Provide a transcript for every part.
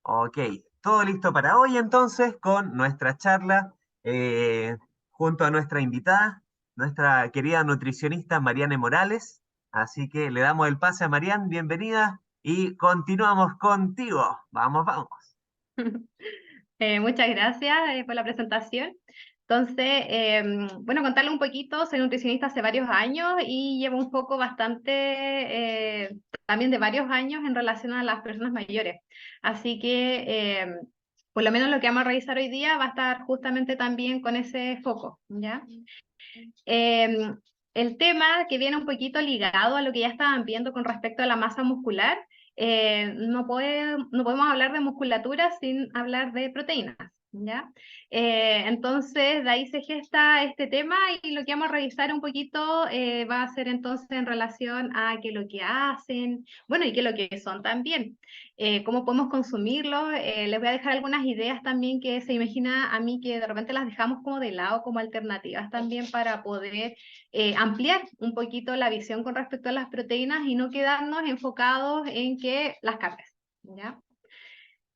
Ok, todo listo para hoy entonces con nuestra charla eh, junto a nuestra invitada, nuestra querida nutricionista Mariane Morales. Así que le damos el pase a Mariane, bienvenida y continuamos contigo. Vamos, vamos. Muchas gracias por la presentación. Entonces, bueno, contarle un poquito, soy nutricionista hace varios años y llevo un foco bastante, también de varios años en relación a las personas mayores. Así que, por lo menos lo que vamos a revisar hoy día va a estar justamente también con ese foco, ¿ya? Eh, el tema que viene un poquito ligado a lo que ya estaban viendo con respecto a la masa muscular, no podemos hablar de musculatura sin hablar de proteínas, ¿ya? Entonces, de ahí se gesta este tema y lo que vamos a revisar un poquito va a ser entonces en relación a qué es lo que hacen, bueno, y qué es lo que son también, cómo podemos consumirlos. Les voy a dejar algunas ideas también que se imagina a mí que de repente las dejamos como de lado, como alternativas también para poder ampliar un poquito la visión con respecto a las proteínas y no quedarnos enfocados en que las carnes, ¿ya?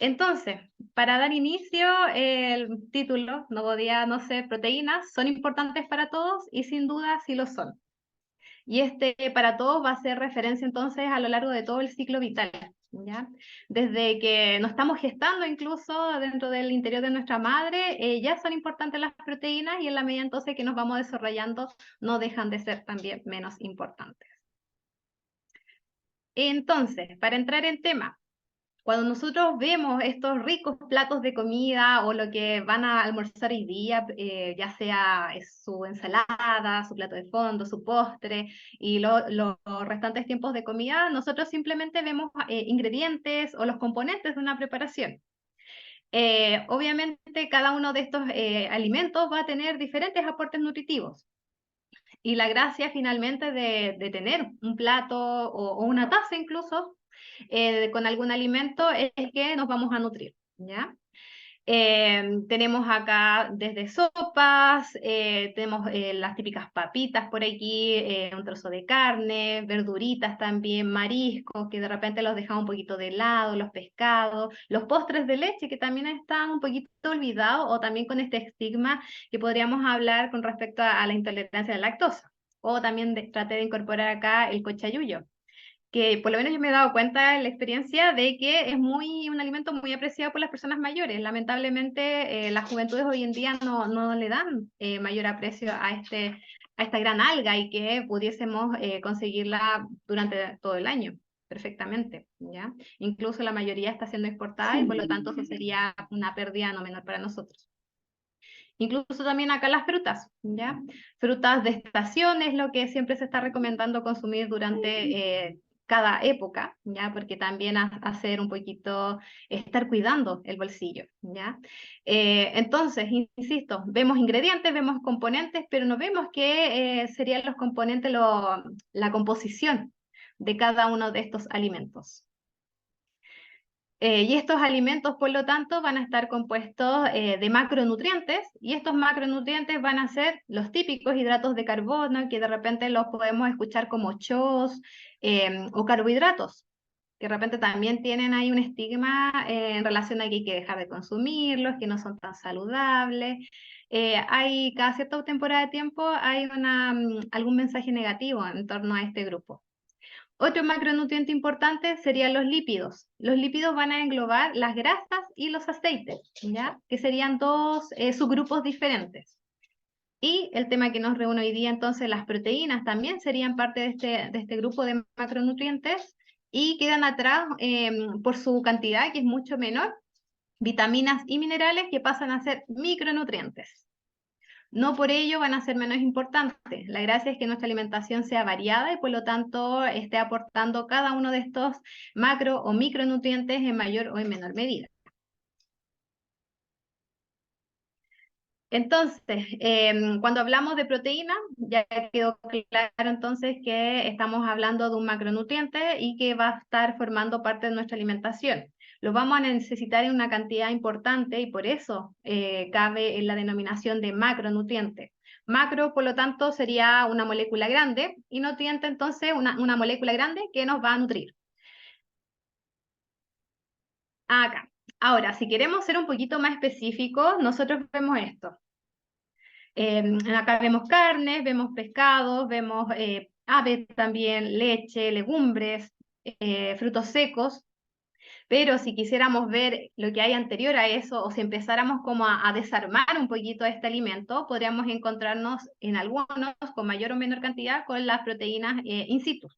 Entonces, para dar inicio, el título no podía no ser proteínas, son importantes para todos y sin duda sí lo son. Y este para todos va a ser referencia entonces a lo largo de todo el ciclo vital, ¿ya? Desde que nos estamos gestando incluso dentro del interior de nuestra madre, ya son importantes las proteínas y en la medida entonces que nos vamos desarrollando no dejan de ser también menos importantes. Entonces, para entrar en tema, cuando nosotros vemos estos ricos platos de comida o lo que van a almorzar hoy día, ya sea su ensalada, su plato de fondo, su postre y los restantes tiempos de comida, nosotros simplemente vemos ingredientes o los componentes de una preparación. Obviamente cada uno de estos alimentos va a tener diferentes aportes nutritivos. Y la gracia finalmente de tener un plato o una taza incluso con algún alimento es que nos vamos a nutrir, ¿ya? Tenemos acá desde sopas, tenemos las típicas papitas por aquí, un trozo de carne, verduritas también, mariscos, que de repente los dejamos un poquito de lado, los pescados, los postres de leche que también están un poquito olvidados o también con este estigma que podríamos hablar con respecto a la intolerancia a la lactosa. O también traté de incorporar acá el cochayuyo que por lo menos yo me he dado cuenta en la experiencia de que es un alimento muy apreciado por las personas mayores. Lamentablemente, las juventudes hoy en día no le dan mayor aprecio a esta gran alga y que pudiésemos conseguirla durante todo el año perfectamente, ¿ya? Incluso la mayoría está siendo exportada y por lo tanto eso sería una pérdida no menor para nosotros. Incluso también acá las frutas, ¿ya? Frutas de estación es lo que siempre se está recomendando consumir durante cada época, ¿ya? Porque también hacer un poquito, estar cuidando el bolsillo, ¿ya? Entonces, insisto, vemos ingredientes, vemos componentes, pero no vemos qué serían los componentes, la composición de cada uno de estos alimentos. Y estos alimentos, por lo tanto, van a estar compuestos de macronutrientes y estos macronutrientes van a ser los típicos hidratos de carbono que de repente los podemos escuchar como CHOs o carbohidratos, que de repente también tienen ahí un estigma en relación a que hay que dejar de consumirlos, que no son tan saludables. Hay cada cierta temporada de tiempo hay algún mensaje negativo en torno a este grupo. Otro macronutriente importante serían los lípidos. Los lípidos van a englobar las grasas y los aceites, ¿ya? Que serían dos subgrupos diferentes. Y el tema que nos reúne hoy día, entonces, las proteínas también serían parte de este grupo de macronutrientes y quedan atrás por su cantidad, que es mucho menor, vitaminas y minerales que pasan a ser micronutrientes. No por ello van a ser menos importantes. La gracia es que nuestra alimentación sea variada y por lo tanto esté aportando cada uno de estos macro o micronutrientes en mayor o en menor medida. Entonces, cuando hablamos de proteína, ya quedó claro entonces que estamos hablando de un macronutriente y que va a estar formando parte de nuestra alimentación. Lo vamos a necesitar en una cantidad importante y por eso cabe en la denominación de macronutriente. Macro, por lo tanto, sería una molécula grande y nutriente entonces una molécula grande que nos va a nutrir. Acá. Ahora, si queremos ser un poquito más específicos, nosotros vemos esto. Acá vemos carnes, vemos pescados, vemos aves también, leche, legumbres, frutos secos. Pero si quisiéramos ver lo que hay anterior a eso, o si empezáramos como a desarmar un poquito este alimento, podríamos encontrarnos en algunos con mayor o menor cantidad con las proteínas in situ.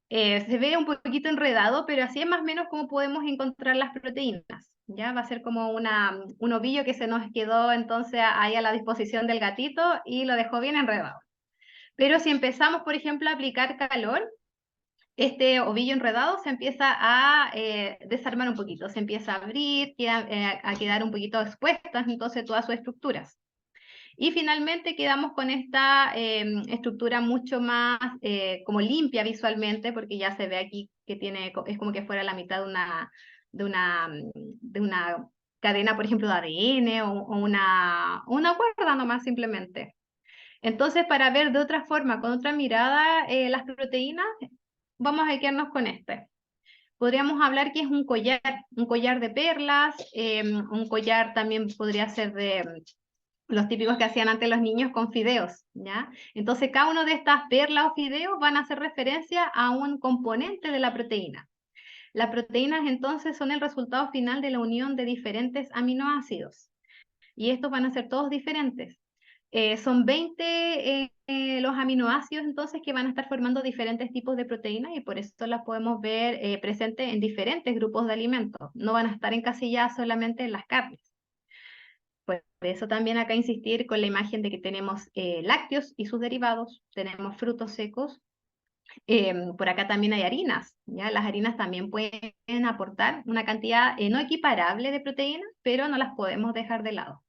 Se ve un poquito enredado, pero así es más o menos como podemos encontrar las proteínas. Ya va a ser como un ovillo que se nos quedó entonces ahí a la disposición del gatito y lo dejó bien enredado. Pero si empezamos, por ejemplo, a aplicar calor, este ovillo enredado se empieza a desarmar un poquito, se empieza a abrir, a quedar un poquito expuestas entonces todas sus estructuras. Y finalmente quedamos con esta estructura mucho más como limpia visualmente, porque ya se ve aquí que tiene, es como que fuera la mitad de una cadena, por ejemplo, de ADN o una cuerda nomás simplemente. Entonces, para ver de otra forma, con otra mirada, las proteínas, vamos a quedarnos con este. Podríamos hablar que es un collar de perlas, un collar también podría ser de los típicos que hacían antes los niños con fideos, ¿ya? Entonces, cada uno de estas perlas o fideos van a hacer referencia a un componente de la proteína. Las proteínas entonces son el resultado final de la unión de diferentes aminoácidos y estos van a ser todos diferentes. Son 20 los aminoácidos entonces que van a estar formando diferentes tipos de proteínas y por eso las podemos ver presentes en diferentes grupos de alimentos. No van a estar encasilladas solamente en las carnes. Por eso también acá insistir con la imagen de que tenemos lácteos y sus derivados, tenemos frutos secos, por acá también hay harinas, ¿ya? Las harinas también pueden aportar una cantidad no equiparable de proteínas, pero no las podemos dejar de lado.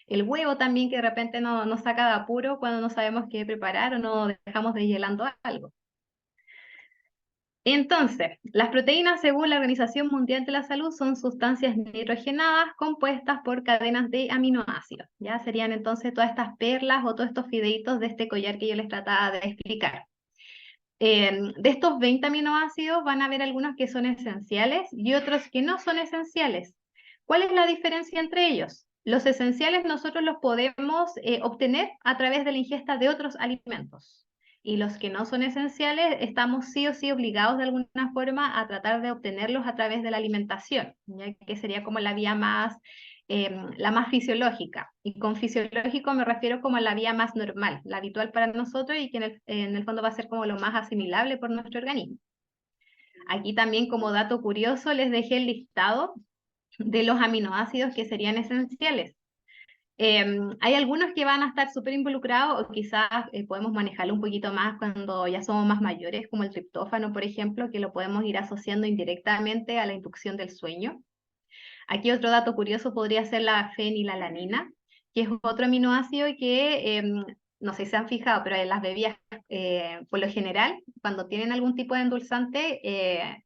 El huevo también que de repente nos saca de apuro cuando no sabemos qué preparar o no dejamos deshielando algo. Entonces, las proteínas, según la Organización Mundial de la Salud, son sustancias nitrogenadas compuestas por cadenas de aminoácidos. Ya serían entonces todas estas perlas o todos estos fideitos de este collar que yo les trataba de explicar. De estos 20 aminoácidos van a haber algunos que son esenciales y otros que no son esenciales. ¿Cuál es la diferencia entre ellos? Los esenciales nosotros los podemos obtener a través de la ingesta de otros alimentos. Y los que no son esenciales, estamos sí o sí obligados de alguna forma a tratar de obtenerlos a través de la alimentación, ya que sería como la más fisiológica. Y con fisiológico me refiero como a la vía más normal, la habitual para nosotros y que en el fondo va a ser como lo más asimilable por nuestro organismo. Aquí también como dato curioso les dejé el listado de los aminoácidos que serían esenciales. Hay algunos que van a estar súper involucrados o quizás podemos manejarlo un poquito más cuando ya somos más mayores, como el triptófano, por ejemplo, que lo podemos ir asociando indirectamente a la inducción del sueño. Aquí otro dato curioso podría ser la fenilalanina, que es otro aminoácido que no sé si se han fijado, pero en las bebidas, por lo general, cuando tienen algún tipo de endulzante,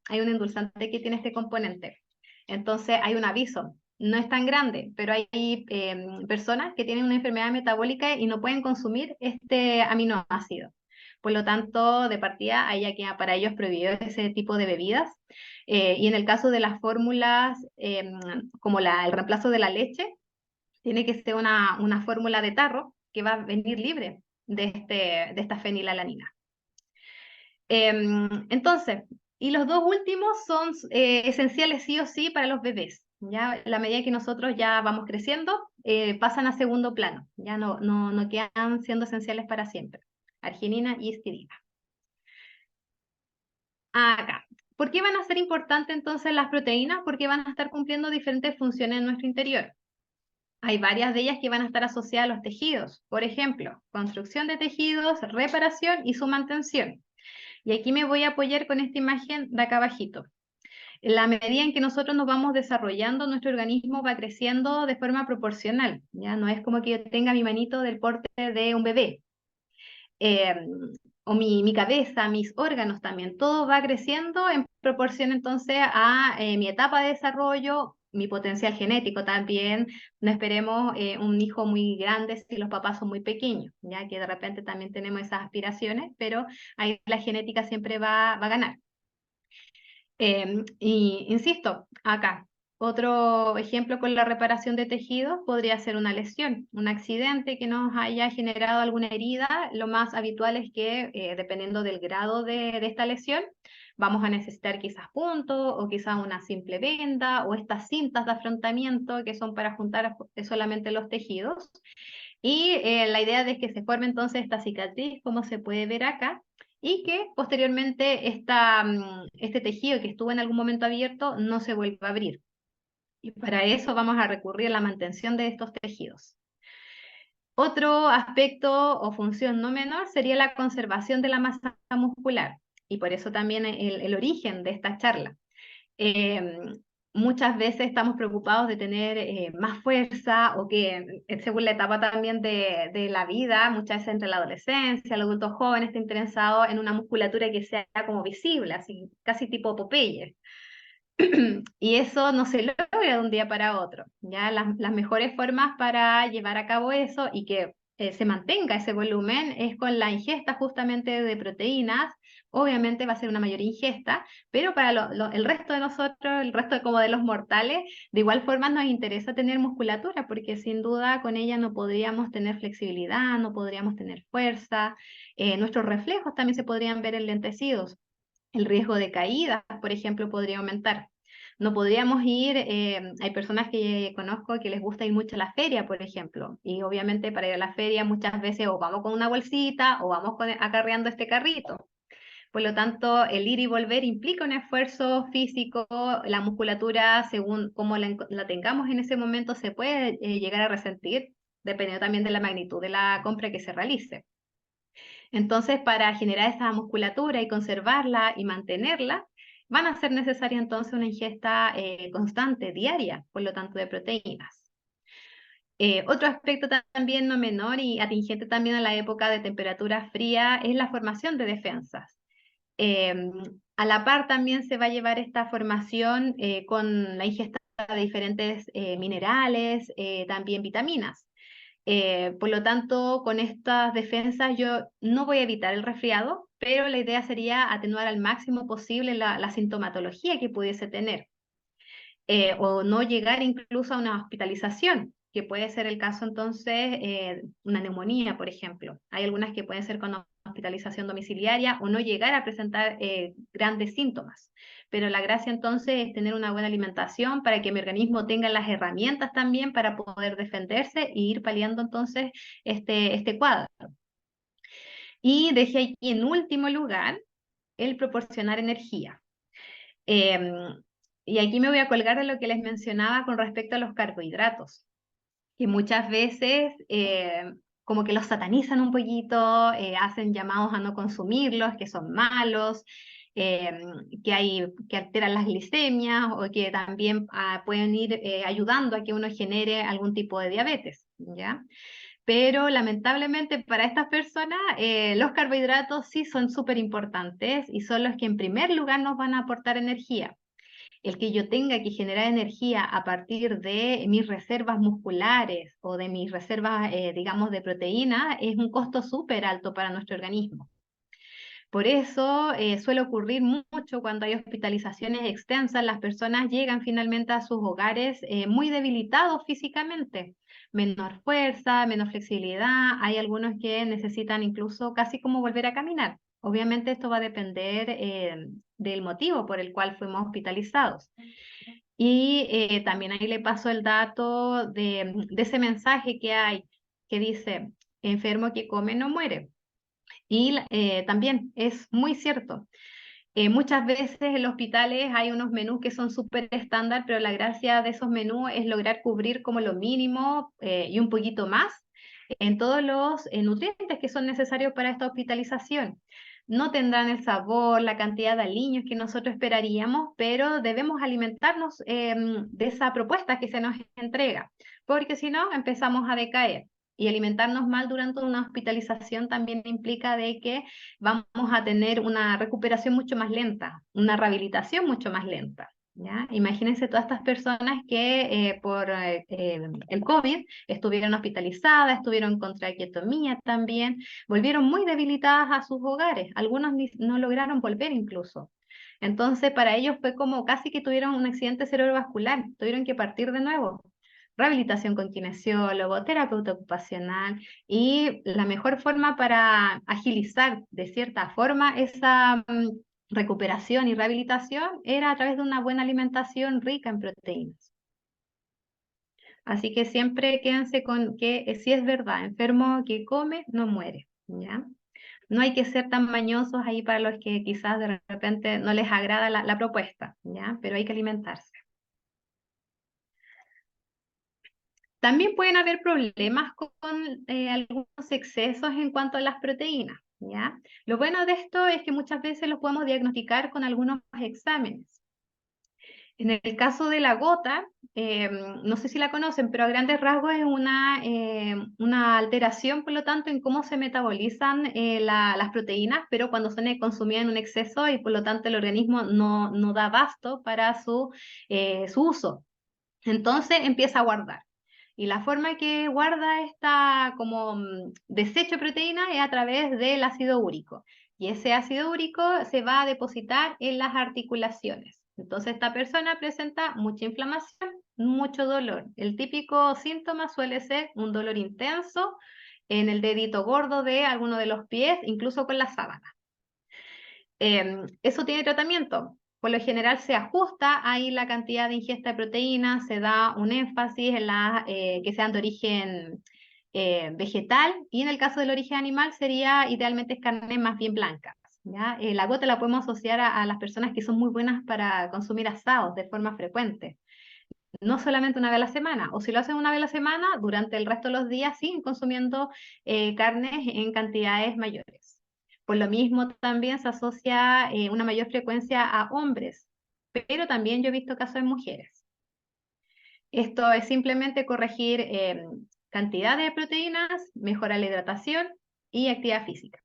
hay un endulzante que tiene este componente. Entonces hay un aviso. No es tan grande, pero hay personas que tienen una enfermedad metabólica y no pueden consumir este aminoácido. Por lo tanto, de partida, hay ya para ellos prohibido ese tipo de bebidas. Y en el caso de las fórmulas, como el reemplazo de la leche, tiene que ser una fórmula de tarro que va a venir libre de esta fenilalanina. Entonces, y los dos últimos son esenciales sí o sí para los bebés. Ya a la medida que nosotros ya vamos creciendo, pasan a segundo plano, ya no quedan siendo esenciales para siempre. Arginina y histidina. Acá. ¿Por qué van a ser importantes entonces las proteínas? Porque van a estar cumpliendo diferentes funciones en nuestro interior. Hay varias de ellas que van a estar asociadas a los tejidos. Por ejemplo, construcción de tejidos, reparación y su mantención. Y aquí me voy a apoyar con esta imagen de acá abajito. En la medida en que nosotros nos vamos desarrollando, nuestro organismo va creciendo de forma proporcional. Ya no es como que yo tenga mi manito del porte de un bebé. O mi cabeza, mis órganos también, todo va creciendo en proporción entonces a mi etapa de desarrollo, mi potencial genético también. No esperemos un hijo muy grande si los papás son muy pequeños, ya que de repente también tenemos esas aspiraciones, pero ahí la genética siempre va a ganar. Y insisto, acá, Otro ejemplo con la reparación de tejidos podría ser una lesión, un accidente que nos haya generado alguna herida. Lo más habitual es que, dependiendo del grado de esta lesión, vamos a necesitar quizás puntos o quizás una simple venda o estas cintas de afrontamiento que son para juntar solamente los tejidos. Y la idea de que se forme entonces esta cicatriz, como se puede ver acá, y que posteriormente este tejido que estuvo en algún momento abierto no se vuelva a abrir. Y para eso vamos a recurrir a la mantención de estos tejidos. Otro aspecto o función no menor sería la conservación de la masa muscular, y por eso también el origen de esta charla. Eh, Muchas veces estamos preocupados de tener más fuerza o que según la etapa también de la vida, muchas veces entre la adolescencia, el adulto joven está interesado en una musculatura que sea como visible, así casi tipo Popeye. Y eso no se logra de un día para otro. ¿Ya? Las mejores formas para llevar a cabo eso y que se mantenga ese volumen es con la ingesta justamente de proteínas. Obviamente va a ser una mayor ingesta, pero para el resto de nosotros, el resto como de los mortales, de igual forma nos interesa tener musculatura, porque sin duda con ella no podríamos tener flexibilidad, no podríamos tener fuerza, nuestros reflejos también se podrían ver enlentecidos. El riesgo de caídas, por ejemplo, podría aumentar. No podríamos ir, hay personas que conozco que les gusta ir mucho a la feria, por ejemplo, y obviamente para ir a la feria muchas veces o vamos con una bolsita o vamos acarreando este carrito. Por lo tanto, el ir y volver implica un esfuerzo físico, la musculatura, según cómo la tengamos en ese momento, se puede llegar a resentir, dependiendo también de la magnitud de la compra que se realice. Entonces, para generar esa musculatura y conservarla y mantenerla, van a ser necesaria entonces una ingesta constante, diaria, por lo tanto, de proteínas. Otro aspecto también no menor y atingente también a la época de temperatura fría es la formación de defensas. Eh, a la par también se va a llevar esta formación con la ingesta de diferentes minerales, también vitaminas. Por lo tanto, con estas defensas yo no voy a evitar el resfriado, pero la idea sería atenuar al máximo posible la sintomatología que pudiese tener, o no llegar incluso a una hospitalización, que puede ser el caso entonces, una neumonía, por ejemplo. Hay algunas que pueden ser con hospitalización domiciliaria o no llegar a presentar grandes síntomas. Pero la gracia entonces es tener una buena alimentación para que mi organismo tenga las herramientas también para poder defenderse e ir paliando entonces este cuadro. Y dejé aquí en último lugar el proporcionar energía. Em, y aquí me voy a colgar de lo que les mencionaba con respecto a los carbohidratos, que muchas veces como que los satanizan un poquito, hacen llamados a no consumirlos, que son malos, eh, que alteran las glicemias o que también pueden ir ayudando a que uno genere algún tipo de diabetes, ¿ya? Pero lamentablemente para estas personas los carbohidratos sí son súper importantes y son los que en primer lugar nos van a aportar energía. El que yo tenga que generar energía a partir de mis reservas musculares o de mis reservas, digamos, de proteína, es un costo súper alto para nuestro organismo. Por eso suele ocurrir mucho cuando hay hospitalizaciones extensas, las personas llegan finalmente a sus hogares muy debilitados físicamente, menor fuerza, menor flexibilidad, hay algunos que necesitan incluso casi como volver a caminar. Obviamente esto va a depender del motivo por el cual fuimos hospitalizados. Y también ahí le paso el dato de ese mensaje que hay que dice, enfermo que come no muere. Y también es muy cierto. Muchas veces en los hospitales hay unos menús que son súper estándar, pero la gracia de esos menús es lograr cubrir como lo mínimo y un poquito más en todos los nutrientes que son necesarios para esta hospitalización. No tendrán el sabor, la cantidad de aliños que nosotros esperaríamos, pero debemos alimentarnos de esa propuesta que se nos entrega, porque si no empezamos a decaer. Y alimentarnos mal durante una hospitalización también implica de que vamos a tener una recuperación mucho más lenta, una rehabilitación mucho más lenta. ¿Ya? Imagínense todas estas personas que por el COVID estuvieron hospitalizadas, estuvieron con traqueotomía también, volvieron muy debilitadas a sus hogares, algunos no lograron volver incluso. Entonces, para ellos fue como casi que tuvieron un accidente cerebrovascular, tuvieron que partir de nuevo. Rehabilitación con kinesiólogo, terapeuta ocupacional, y la mejor forma para agilizar de cierta forma esa recuperación y rehabilitación era a través de una buena alimentación rica en proteínas. Así que siempre quédense con que si es verdad, enfermo que come no muere, ¿ya? No hay que ser tan mañosos ahí para los que quizás de repente no les agrada la propuesta, ¿ya? Pero hay que alimentarse. También pueden haber problemas con algunos excesos en cuanto a las proteínas, ¿ya? Lo bueno de esto es que muchas veces los podemos diagnosticar con algunos exámenes. En el caso de la gota, no sé si la conocen, pero a grandes rasgos es una alteración, por lo tanto, en cómo se metabolizan las proteínas, pero cuando son consumidas en un exceso y por lo tanto el organismo no da abasto para su uso. Entonces empieza a guardar. Y la forma que guarda esta como desecho de proteína es a través del ácido úrico. Y ese ácido úrico se va a depositar en las articulaciones. Entonces esta persona presenta mucha inflamación, mucho dolor. El típico síntoma suele ser un dolor intenso en el dedito gordo de alguno de los pies, incluso con la sábana. Eso tiene tratamiento. Por lo general se ajusta ahí la cantidad de ingesta de proteínas, se da un énfasis en las que sean de origen vegetal, y en el caso del origen animal sería idealmente carne más bien blanca, ¿ya? La gota la podemos asociar a las personas que son muy buenas para consumir asados de forma frecuente, no solamente una vez a la semana, o si lo hacen una vez a la semana, durante el resto de los días siguen consumiendo carnes en cantidades mayores. Por lo mismo también se asocia una mayor frecuencia a hombres, pero también yo he visto casos en mujeres. Esto es simplemente corregir cantidad de proteínas, mejorar la hidratación y actividad física.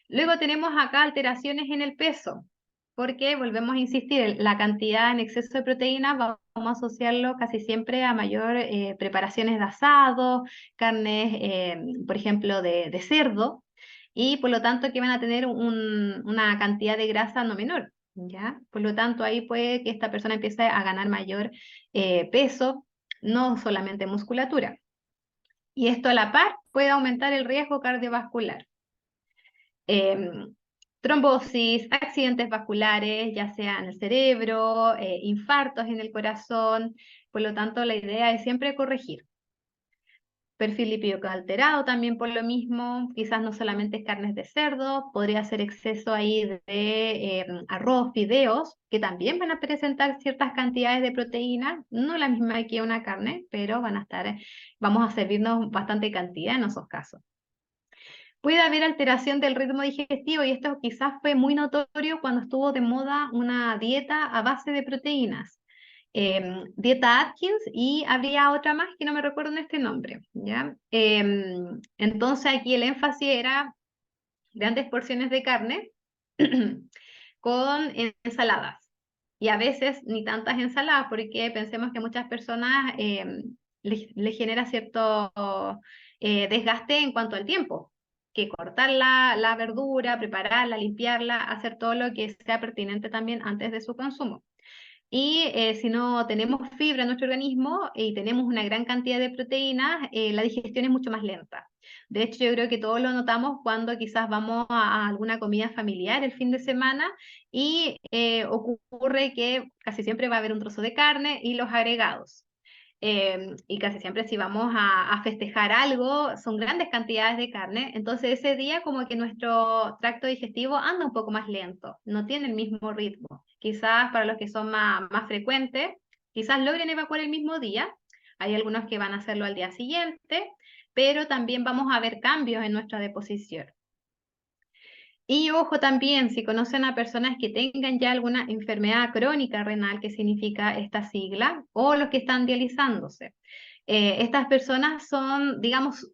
Luego tenemos acá alteraciones en el peso, porque volvemos a insistir, la cantidad en exceso de proteínas vamos a asociarlo casi siempre a mayor preparaciones de asado, carnes, por ejemplo, de cerdo, y por lo tanto que van a tener una cantidad de grasa no menor, ¿ya? Por lo tanto, ahí puede que esta persona empiece a ganar mayor peso, no solamente musculatura. Y esto a la par puede aumentar el riesgo cardiovascular. Trombosis, accidentes vasculares, ya sea en el cerebro, infartos en el corazón. Por lo tanto, la idea es siempre corregir. Perfil lipídico alterado también por lo mismo, quizás no solamente es carnes de cerdo, podría ser exceso ahí de arroz, fideos, que también van a presentar ciertas cantidades de proteína, no la misma que una carne, pero vamos a servirnos bastante cantidad en esos casos. Puede haber alteración del ritmo digestivo, y esto quizás fue muy notorio cuando estuvo de moda una dieta a base de proteínas. Dieta Atkins, y habría otra más que no me recuerdo en este nombre, ¿ya? Entonces aquí el énfasis era grandes porciones de carne con ensaladas. Y a veces ni tantas ensaladas, porque pensemos que a muchas personas les genera cierto desgaste en cuanto al tiempo, que cortar la verdura, prepararla, limpiarla, hacer todo lo que sea pertinente también antes de su consumo. Y si no tenemos fibra en nuestro organismo y tenemos una gran cantidad de proteínas, la digestión es mucho más lenta. De hecho, yo creo que todos lo notamos cuando quizás vamos a alguna comida familiar el fin de semana y ocurre que casi siempre va a haber un trozo de carne y los agregados. Y casi siempre si vamos a festejar algo, son grandes cantidades de carne, entonces ese día como que nuestro tracto digestivo anda un poco más lento, no tiene el mismo ritmo. Quizás para los que son más frecuentes, quizás logren evacuar el mismo día, hay algunos que van a hacerlo al día siguiente, pero también vamos a ver cambios en nuestra deposición. Y ojo también, si conocen a personas que tengan ya alguna enfermedad crónica renal, que significa esta sigla, o los que están dializándose. Estas personas son, digamos,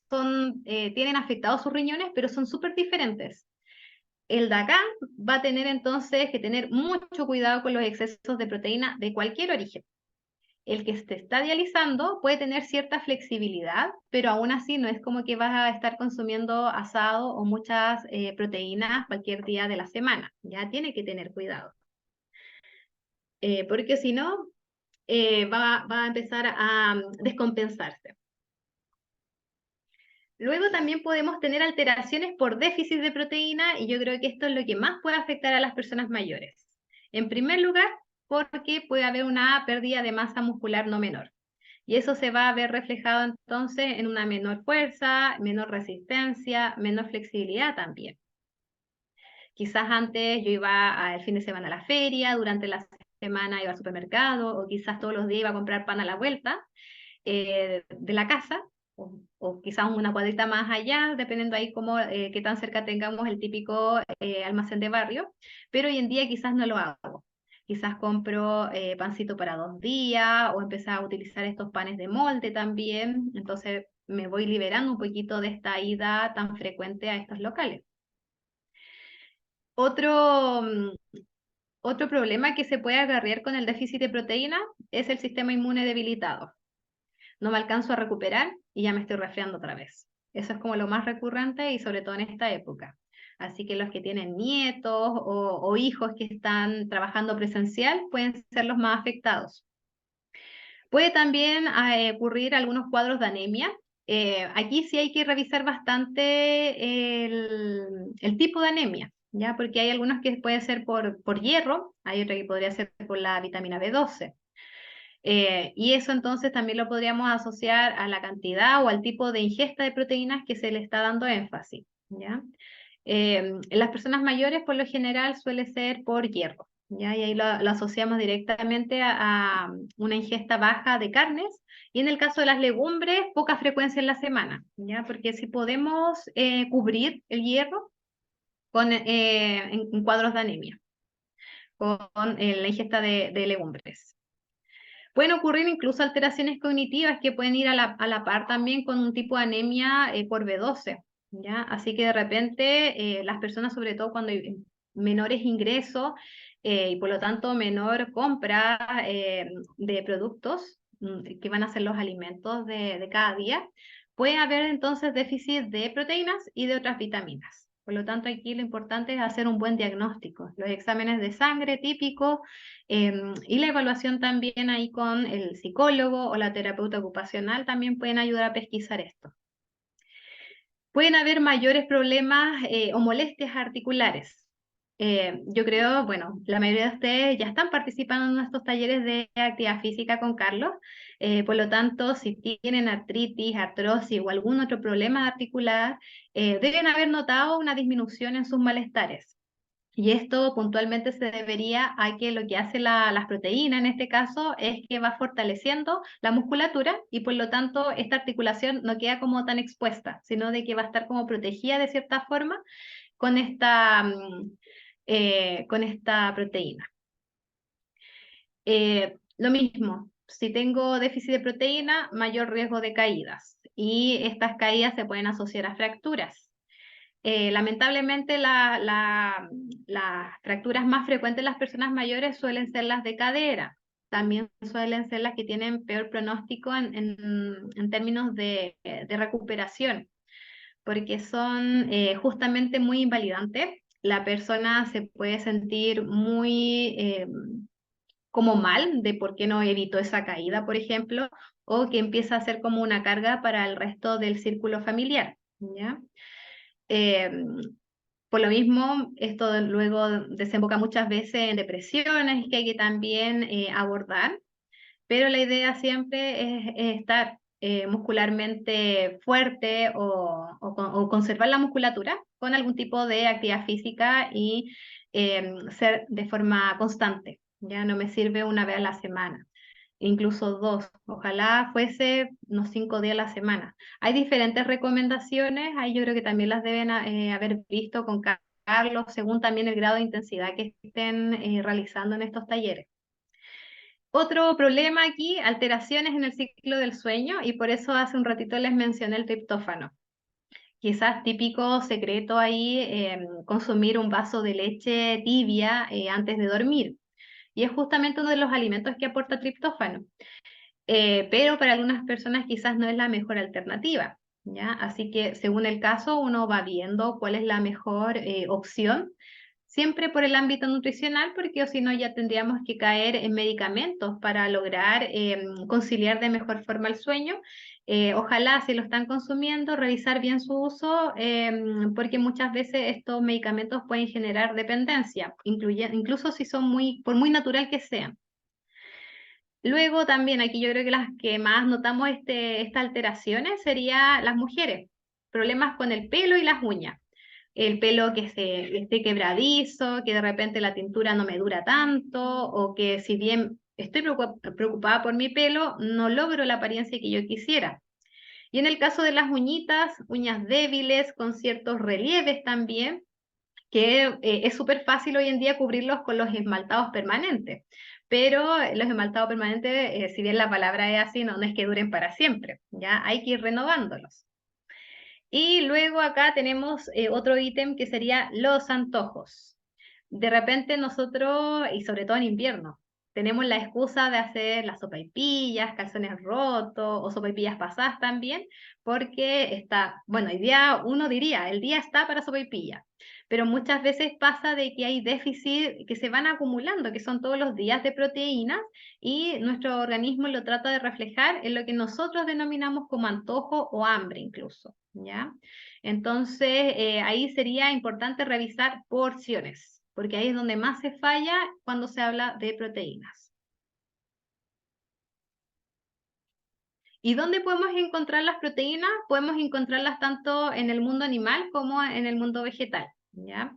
tienen afectados sus riñones, pero son súper diferentes. El de acá va a tener entonces que tener mucho cuidado con los excesos de proteína de cualquier origen. el que se está dializando puede tener cierta flexibilidad, pero aún así no es como que vas a estar consumiendo asado o muchas proteínas cualquier día de la semana. Ya tiene que tener cuidado, porque si no, va a empezar a descompensarse. Luego también podemos tener alteraciones por déficit de proteína y yo creo que esto es lo que más puede afectar a las personas mayores. En primer lugar, porque puede haber una pérdida de masa muscular no menor. Y eso se va a ver reflejado entonces en una menor fuerza, menor resistencia, menor flexibilidad también. Quizás antes yo iba el fin de semana a la feria, durante la semana iba al supermercado, o quizás todos los días iba a comprar pan a la vuelta de la casa, o quizás una cuadrita más allá, dependiendo ahí cómo, qué tan cerca tengamos el típico almacén de barrio, pero hoy en día quizás no lo hago. Quizás compro pancito para 2 días o empezar a utilizar estos panes de molde también, entonces me voy liberando un poquito de esta ida tan frecuente a estos locales. Otro, otro problema que se puede acarrear con el déficit de proteína es el sistema inmune debilitado. No me alcanzo a recuperar y ya me estoy resfriando otra vez. Eso es como lo más recurrente y sobre todo en esta época. Así que los que tienen nietos o hijos que están trabajando presencial pueden ser los más afectados. Puede también ocurrir algunos cuadros de anemia. Aquí sí hay que revisar bastante el tipo de anemia, ¿ya? Porque hay algunos que puede ser por hierro, hay otro que podría ser por la vitamina B12. Y eso entonces también lo podríamos asociar a la cantidad o al tipo de ingesta de proteínas que se le está dando énfasis, ¿ya? En las personas mayores por lo general suele ser por hierro, ¿ya? Y ahí lo asociamos directamente a una ingesta baja de carnes y en el caso de las legumbres poca frecuencia en la semana, ¿ya? Porque si podemos cubrir el hierro en cuadros de anemia con la ingesta de legumbres. Pueden ocurrir incluso alteraciones cognitivas que pueden ir a la par también con un tipo de anemia por B12, ¿ya? Así que de repente las personas, sobre todo cuando hay menores ingresos y por lo tanto menor compra de productos que van a ser los alimentos de cada día, puede haber entonces déficit de proteínas y de otras vitaminas. Por lo tanto, aquí lo importante es hacer un buen diagnóstico. Los exámenes de sangre típicos y la evaluación también ahí con el psicólogo o la terapeuta ocupacional también pueden ayudar a pesquisar esto. Pueden haber mayores problemas o molestias articulares. Yo creo, bueno, la mayoría de ustedes ya están participando en nuestros talleres de actividad física con Carlos, por lo tanto, si tienen artritis, artrosis o algún otro problema articular, deben haber notado una disminución en sus malestares. Y esto puntualmente se debería a que lo que hace las proteínas en este caso es que va fortaleciendo la musculatura y por lo tanto esta articulación no queda como tan expuesta, sino de que va a estar como protegida de cierta forma con con esta proteína. Lo mismo, si tengo déficit de proteína, mayor riesgo de caídas y estas caídas se pueden asociar a fracturas. Lamentablemente las fracturas más frecuentes en las personas mayores suelen ser las de cadera. También suelen ser las que tienen peor pronóstico en términos de recuperación, porque son justamente muy invalidantes. La persona se puede sentir muy como mal de por qué no evitó esa caída, por ejemplo, o que empieza a ser como una carga para el resto del círculo familiar, ¿ya? Eh, por lo mismo, esto luego desemboca muchas veces en depresiones que hay que también abordar, pero la idea siempre es estar muscularmente fuerte o conservar la musculatura con algún tipo de actividad física y ser de forma constante. Ya no me sirve una vez a la semana, incluso dos. Ojalá fuese unos 5 días a la semana. Hay diferentes recomendaciones, ahí yo creo que también las deben haber visto con Carlos, según también el grado de intensidad que estén realizando en estos talleres. Otro problema aquí, alteraciones en el ciclo del sueño, y por eso hace un ratito les mencioné el triptófano. Quizás típico secreto ahí, consumir un vaso de leche tibia antes de dormir. Y es justamente uno de los alimentos que aporta triptófano. pero para algunas personas quizás no es la mejor alternativa, ¿ya? Así que según el caso uno va viendo cuál es la mejor opción, siempre por el ámbito nutricional, porque o si no ya tendríamos que caer en medicamentos para lograr conciliar de mejor forma el sueño. Ojalá si lo están consumiendo, revisar bien su uso, porque muchas veces estos medicamentos pueden generar dependencia, incluso si son por muy natural que sean. Luego también aquí yo creo que las que más notamos estas alteraciones serían las mujeres, problemas con el pelo y las uñas. El pelo que esté quebradizo, que de repente la tintura no me dura tanto, o que si bien estoy preocupada por mi pelo, no logro la apariencia que yo quisiera. Y en el caso de las uñitas, uñas débiles, con ciertos relieves también, que es súper fácil hoy en día cubrirlos con los esmaltados permanentes. Pero los esmaltados permanentes, si bien la palabra es así, no es que duren para siempre, ¿ya? Hay que ir renovándolos. Y luego acá tenemos otro ítem que sería los antojos. De repente nosotros, y sobre todo en invierno, tenemos la excusa de hacer las sopaipillas, calzones rotos o sopaipillas pasadas también, porque está, bueno, hoy día uno diría, el día está para sopaipillas, pero muchas veces pasa de que hay déficit que se van acumulando, que son todos los días de proteínas, y nuestro organismo lo trata de reflejar en lo que nosotros denominamos como antojo o hambre incluso, ¿ya? Entonces, ahí sería importante revisar porciones, porque ahí es donde más se falla cuando se habla de proteínas. ¿Y dónde podemos encontrar las proteínas? Podemos encontrarlas tanto en el mundo animal como en el mundo vegetal, ¿ya?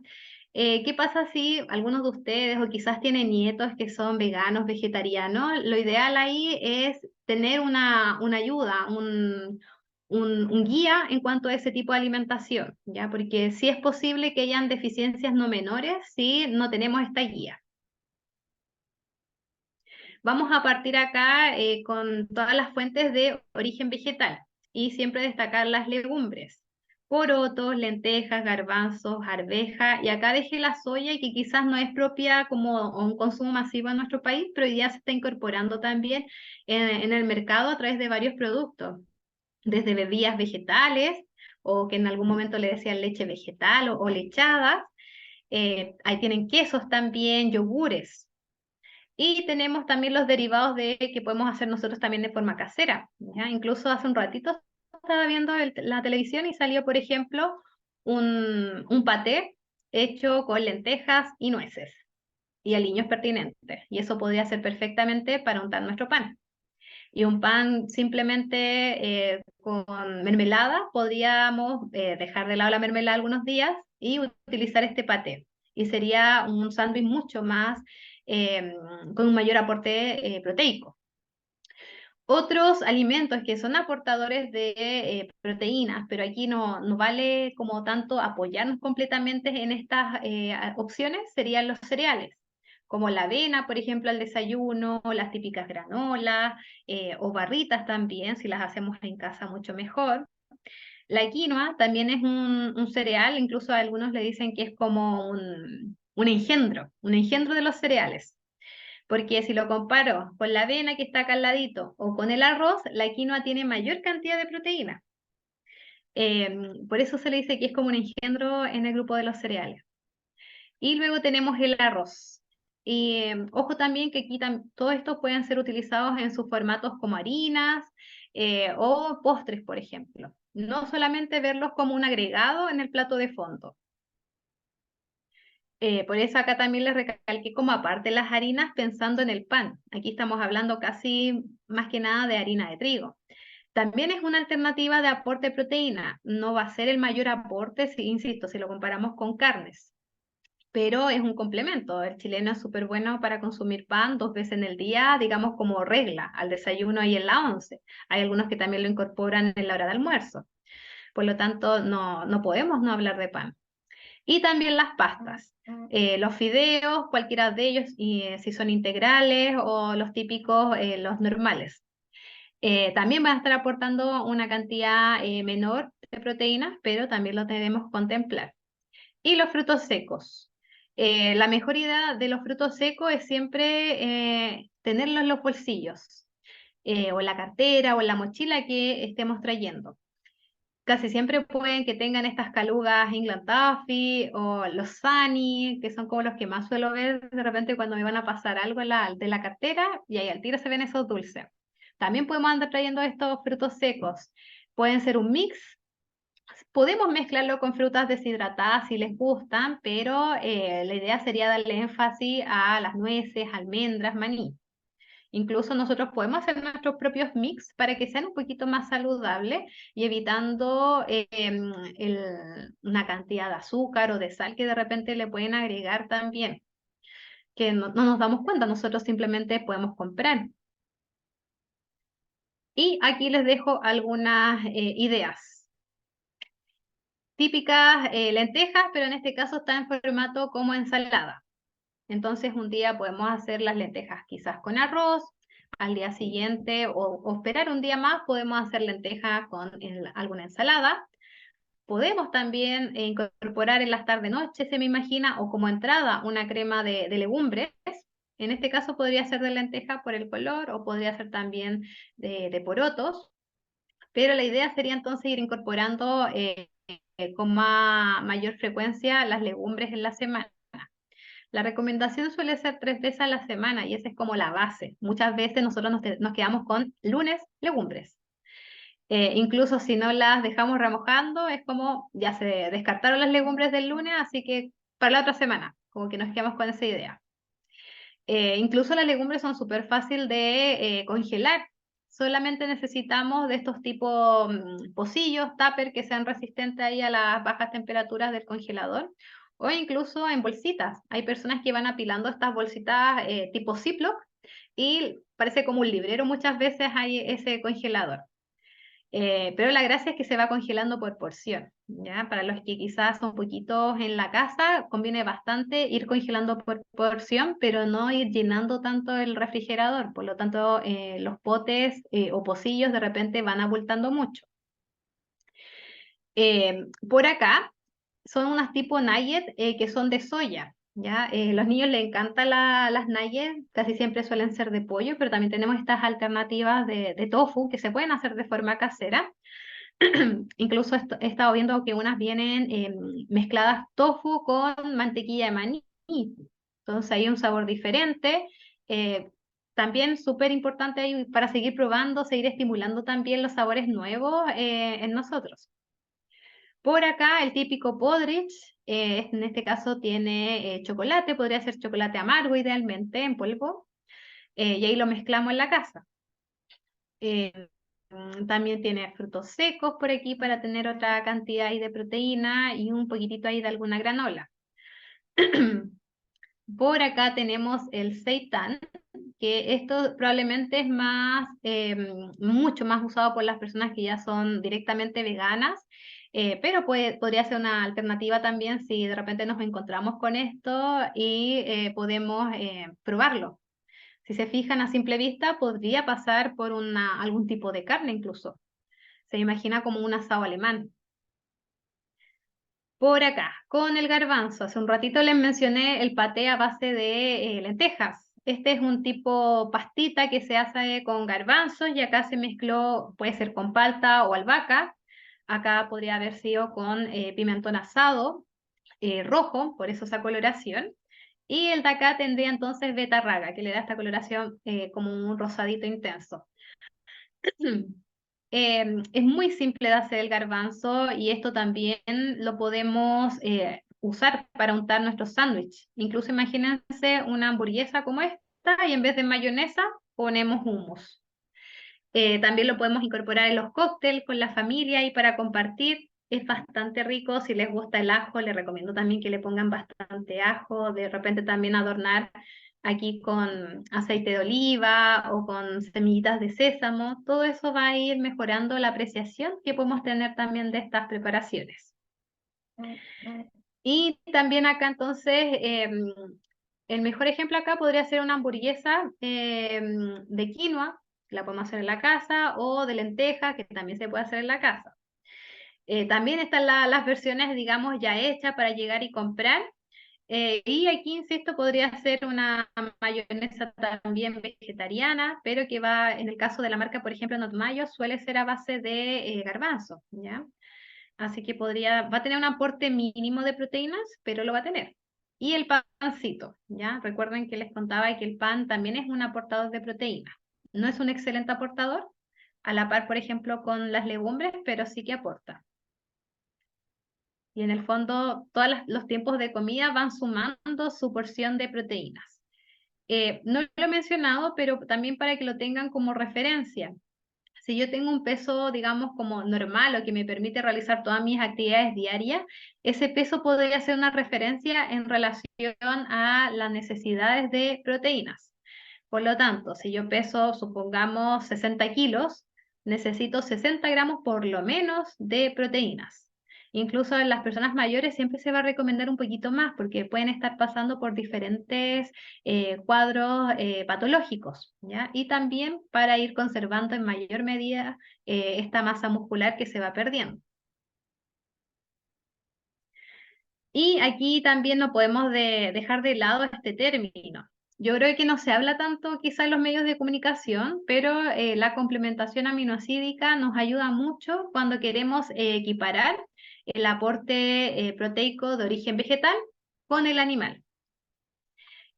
¿Qué pasa si algunos de ustedes o quizás tienen nietos que son veganos, vegetarianos? Lo ideal ahí es tener una ayuda, un guía en cuanto a ese tipo de alimentación, ¿ya? Porque sí es posible que hayan deficiencias no menores si no tenemos esta guía. Vamos a partir acá con todas las fuentes de origen vegetal y siempre destacar las legumbres. Porotos, lentejas, garbanzos, arveja, y acá dejé la soya que quizás no es propia como un consumo masivo en nuestro país, pero ya se está incorporando también en el mercado a través de varios productos, desde bebidas vegetales o que en algún momento le decían leche vegetal o lechadas. Ahí tienen quesos también, yogures. Y tenemos también los derivados de que podemos hacer nosotros también de forma casera, ¿ya? Incluso hace un ratito estaba viendo la televisión y salió, por ejemplo, un paté hecho con lentejas y nueces y aliños pertinentes. Y eso podría ser perfectamente para untar nuestro pan. Y un pan simplemente con mermelada, podríamos dejar de lado la mermelada algunos días y utilizar este paté. Y sería un sándwich mucho más, eh, con un mayor aporte proteico. Otros alimentos que son aportadores de proteínas, pero aquí no vale como tanto apoyarnos completamente en estas opciones, serían los cereales, como la avena, por ejemplo, al desayuno, o las típicas granolas, o barritas también, si las hacemos en casa mucho mejor. La quinoa también es un cereal, incluso algunos le dicen que es como un engendro de los cereales. Porque si lo comparo con la avena que está acá al ladito o con el arroz, la quinoa tiene mayor cantidad de proteína. Por eso se le dice que es como un engendro en el grupo de los cereales. Y luego tenemos el arroz. Y ojo también que aquí todos estos pueden ser utilizados en sus formatos como harinas o postres, por ejemplo. No solamente verlos como un agregado en el plato de fondo. Por eso acá también les recalqué como aparte las harinas pensando en el pan. Aquí estamos hablando casi más que nada de harina de trigo. También es una alternativa de aporte de proteína. No va a ser el mayor aporte, si, insisto, si lo comparamos con carnes, pero es un complemento. El chileno es súper bueno para consumir pan 2 veces en el día, digamos como regla, al desayuno y en la once. Hay algunos que también lo incorporan en la hora de almuerzo. Por lo tanto, no podemos no hablar de pan. Y también las pastas, los fideos, cualquiera de ellos, y, si son integrales o los típicos, los normales. También van a estar aportando una cantidad menor de proteínas, pero también lo debemos contemplar. Y los frutos secos. La mejor idea de los frutos secos es siempre tenerlos en los bolsillos. o en la cartera o en la mochila que estemos trayendo. Casi siempre pueden que tengan estas calugas England Toffee o los Sunny, que son como los que más suelo ver de repente cuando me van a pasar algo de la cartera y ahí al tiro se ven esos dulces. También podemos andar trayendo estos frutos secos. Pueden ser un mix. Podemos mezclarlo con frutas deshidratadas si les gustan, pero la idea sería darle énfasis a las nueces, almendras, maní. Incluso nosotros podemos hacer nuestros propios mix para que sean un poquito más saludables y evitando una cantidad de azúcar o de sal que de repente le pueden agregar también, que no nos damos cuenta, nosotros simplemente podemos comprar. Y aquí les dejo algunas ideas. Típicas lentejas, pero en este caso está en formato como ensalada. Entonces un día podemos hacer las lentejas quizás con arroz, al día siguiente o esperar un día más podemos hacer lentejas con alguna ensalada. Podemos también incorporar en las tarde-noche, se me imagina, o como entrada una crema de legumbres. En este caso podría ser de lenteja por el color o podría ser también de porotos, pero la idea sería entonces ir incorporando con mayor frecuencia las legumbres en la semana. La recomendación suele ser 3 veces a la semana y esa es como la base. Muchas veces nosotros nos quedamos con lunes legumbres. Incluso si no las dejamos remojando, es como ya se descartaron las legumbres del lunes, así que para la otra semana, como que nos quedamos con esa idea. Incluso las legumbres son súper fácil de congelar. Solamente necesitamos de estos tipos pocillos, tupper, que sean resistentes ahí a las bajas temperaturas del congelador, o incluso en bolsitas. Hay personas que van apilando estas bolsitas tipo Ziploc y parece como un librero muchas veces hay ese congelador. Pero la gracia es que se va congelando por porción, ¿ya? Para los que quizás son poquitos en la casa, conviene bastante ir congelando por porción, pero no ir llenando tanto el refrigerador. Por lo tanto, los potes o pocillos de repente van abultando mucho. Por acá son unas tipo nugget que son de soya, ¿ya? Los niños les encantan las nuggets, casi siempre suelen ser de pollo, pero también tenemos estas alternativas de tofu que se pueden hacer de forma casera. Incluso he estado viendo que unas vienen mezcladas tofu con mantequilla de maní. Entonces hay un sabor diferente. Eh, También súper importante ahí para seguir probando, seguir estimulando también los sabores nuevos en nosotros. Por acá el típico Podrich, en este caso tiene chocolate, podría ser chocolate amargo idealmente en polvo, y ahí lo mezclamos en la casa. También tiene frutos secos por aquí para tener otra cantidad ahí de proteína y un poquitito ahí de alguna granola. Por acá tenemos el seitán, que esto probablemente es mucho más usado por las personas que ya son directamente veganas, pero podría ser una alternativa también si de repente nos encontramos con esto y podemos probarlo. Si se fijan a simple vista, podría pasar por algún tipo de carne incluso. Se imagina como un asado alemán. Por acá, con el garbanzo. Hace un ratito les mencioné el paté a base de lentejas. Este es un tipo pastita que se hace con garbanzos y acá se mezcló, puede ser con palta o albahaca. Acá podría haber sido con pimentón asado rojo, por eso esa coloración. Y el de acá tendría entonces betarraga, que le da esta coloración como un rosadito intenso. Es muy simple de hacer el garbanzo y esto también lo podemos usar para untar nuestros sándwiches. Incluso imagínense una hamburguesa como esta y en vez de mayonesa ponemos hummus. También lo podemos incorporar en los cócteles con la familia y para compartir. Es bastante rico. Si les gusta el ajo, les recomiendo también que le pongan bastante ajo. De repente también adornar aquí con aceite de oliva o con semillitas de sésamo. Todo eso va a ir mejorando la apreciación que podemos tener también de estas preparaciones. Y también acá entonces, el mejor ejemplo acá podría ser una hamburguesa de quinoa, la podemos hacer en la casa, o de lenteja, que también se puede hacer en la casa. También están las versiones, digamos, ya hechas para llegar y comprar. Y aquí, insisto, podría ser una mayonesa también vegetariana, pero que va, en el caso de la marca, por ejemplo, Not Mayo, suele ser a base de garbanzo, ¿ya? Así que va a tener un aporte mínimo de proteínas, pero lo va a tener. Y el pancito, ¿ya? Recuerden que les contaba que el pan también es un aportador de proteínas. No es un excelente aportador, a la par, por ejemplo, con las legumbres, pero sí que aporta. Y en el fondo, todos los tiempos de comida van sumando su porción de proteínas. No lo he mencionado, pero también para que lo tengan como referencia. Si yo tengo un peso, digamos, como normal o que me permite realizar todas mis actividades diarias, ese peso podría ser una referencia en relación a las necesidades de proteínas. Por lo tanto, si yo peso, supongamos, 60 kilos, necesito 60 gramos por lo menos de proteínas. Incluso en las personas mayores siempre se va a recomendar un poquito más porque pueden estar pasando por diferentes cuadros patológicos, ¿ya? Y también para ir conservando en mayor medida esta masa muscular que se va perdiendo. Y aquí también no podemos dejar de lado este término. Yo creo que no se habla tanto quizá en los medios de comunicación, pero la complementación aminoácidica nos ayuda mucho cuando queremos equiparar el aporte proteico de origen vegetal con el animal.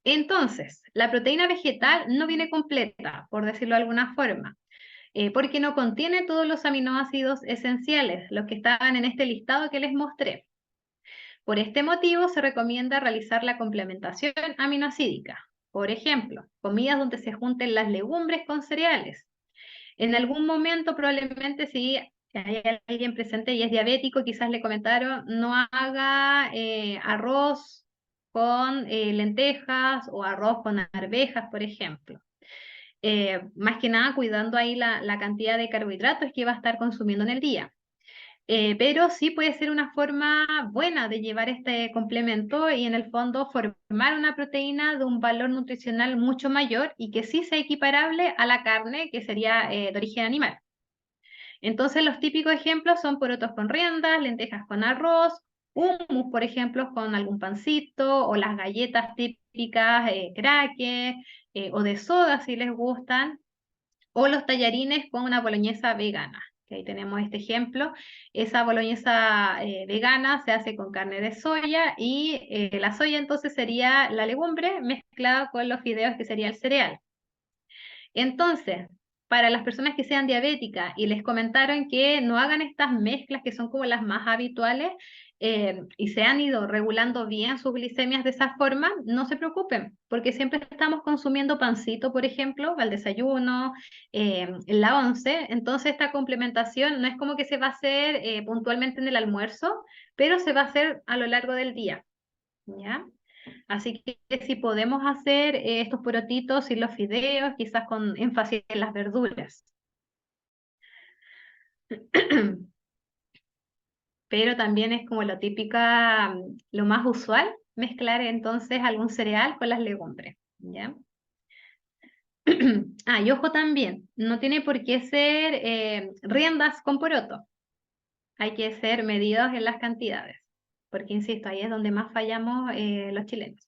Entonces, la proteína vegetal no viene completa, por decirlo de alguna forma, porque no contiene todos los aminoácidos esenciales, los que estaban en este listado que les mostré. Por este motivo, se recomienda realizar la complementación aminoácidica. Por ejemplo, comidas donde se junten las legumbres con cereales. En algún momento, probablemente, si hay alguien presente y es diabético, quizás le comentaron, no haga arroz con lentejas o arroz con arvejas, por ejemplo. Más que nada, cuidando ahí la cantidad de carbohidratos que va a estar consumiendo en el día. Pero sí puede ser una forma buena de llevar este complemento y en el fondo formar una proteína de un valor nutricional mucho mayor y que sí sea equiparable a la carne que sería de origen animal. Entonces los típicos ejemplos son porotos con riendas, lentejas con arroz, hummus, por ejemplo, con algún pancito o las galletas típicas, crackers o de soda si les gustan, o los tallarines con una boloñesa vegana. Que ahí tenemos este ejemplo. Esa boloñesa vegana se hace con carne de soya y la soya entonces sería la legumbre mezclada con los fideos que sería el cereal. Entonces, para las personas que sean diabéticas y les comentaron que no hagan estas mezclas que son como las más habituales y se han ido regulando bien sus glicemias de esa forma, no se preocupen, porque siempre estamos consumiendo pancito, por ejemplo, al desayuno, en la once, entonces esta complementación no es como que se va a hacer puntualmente en el almuerzo, pero se va a hacer a lo largo del día, ¿ya? Así que si podemos hacer estos porotitos y los fideos, quizás con énfasis en las verduras. Pero también es como lo típica, lo más usual, mezclar entonces algún cereal con las legumbres, ¿ya? Ah, y ojo también, no tiene por qué ser riendas con poroto. Hay que ser medidos en las cantidades, porque insisto, ahí es donde más fallamos los chilenos.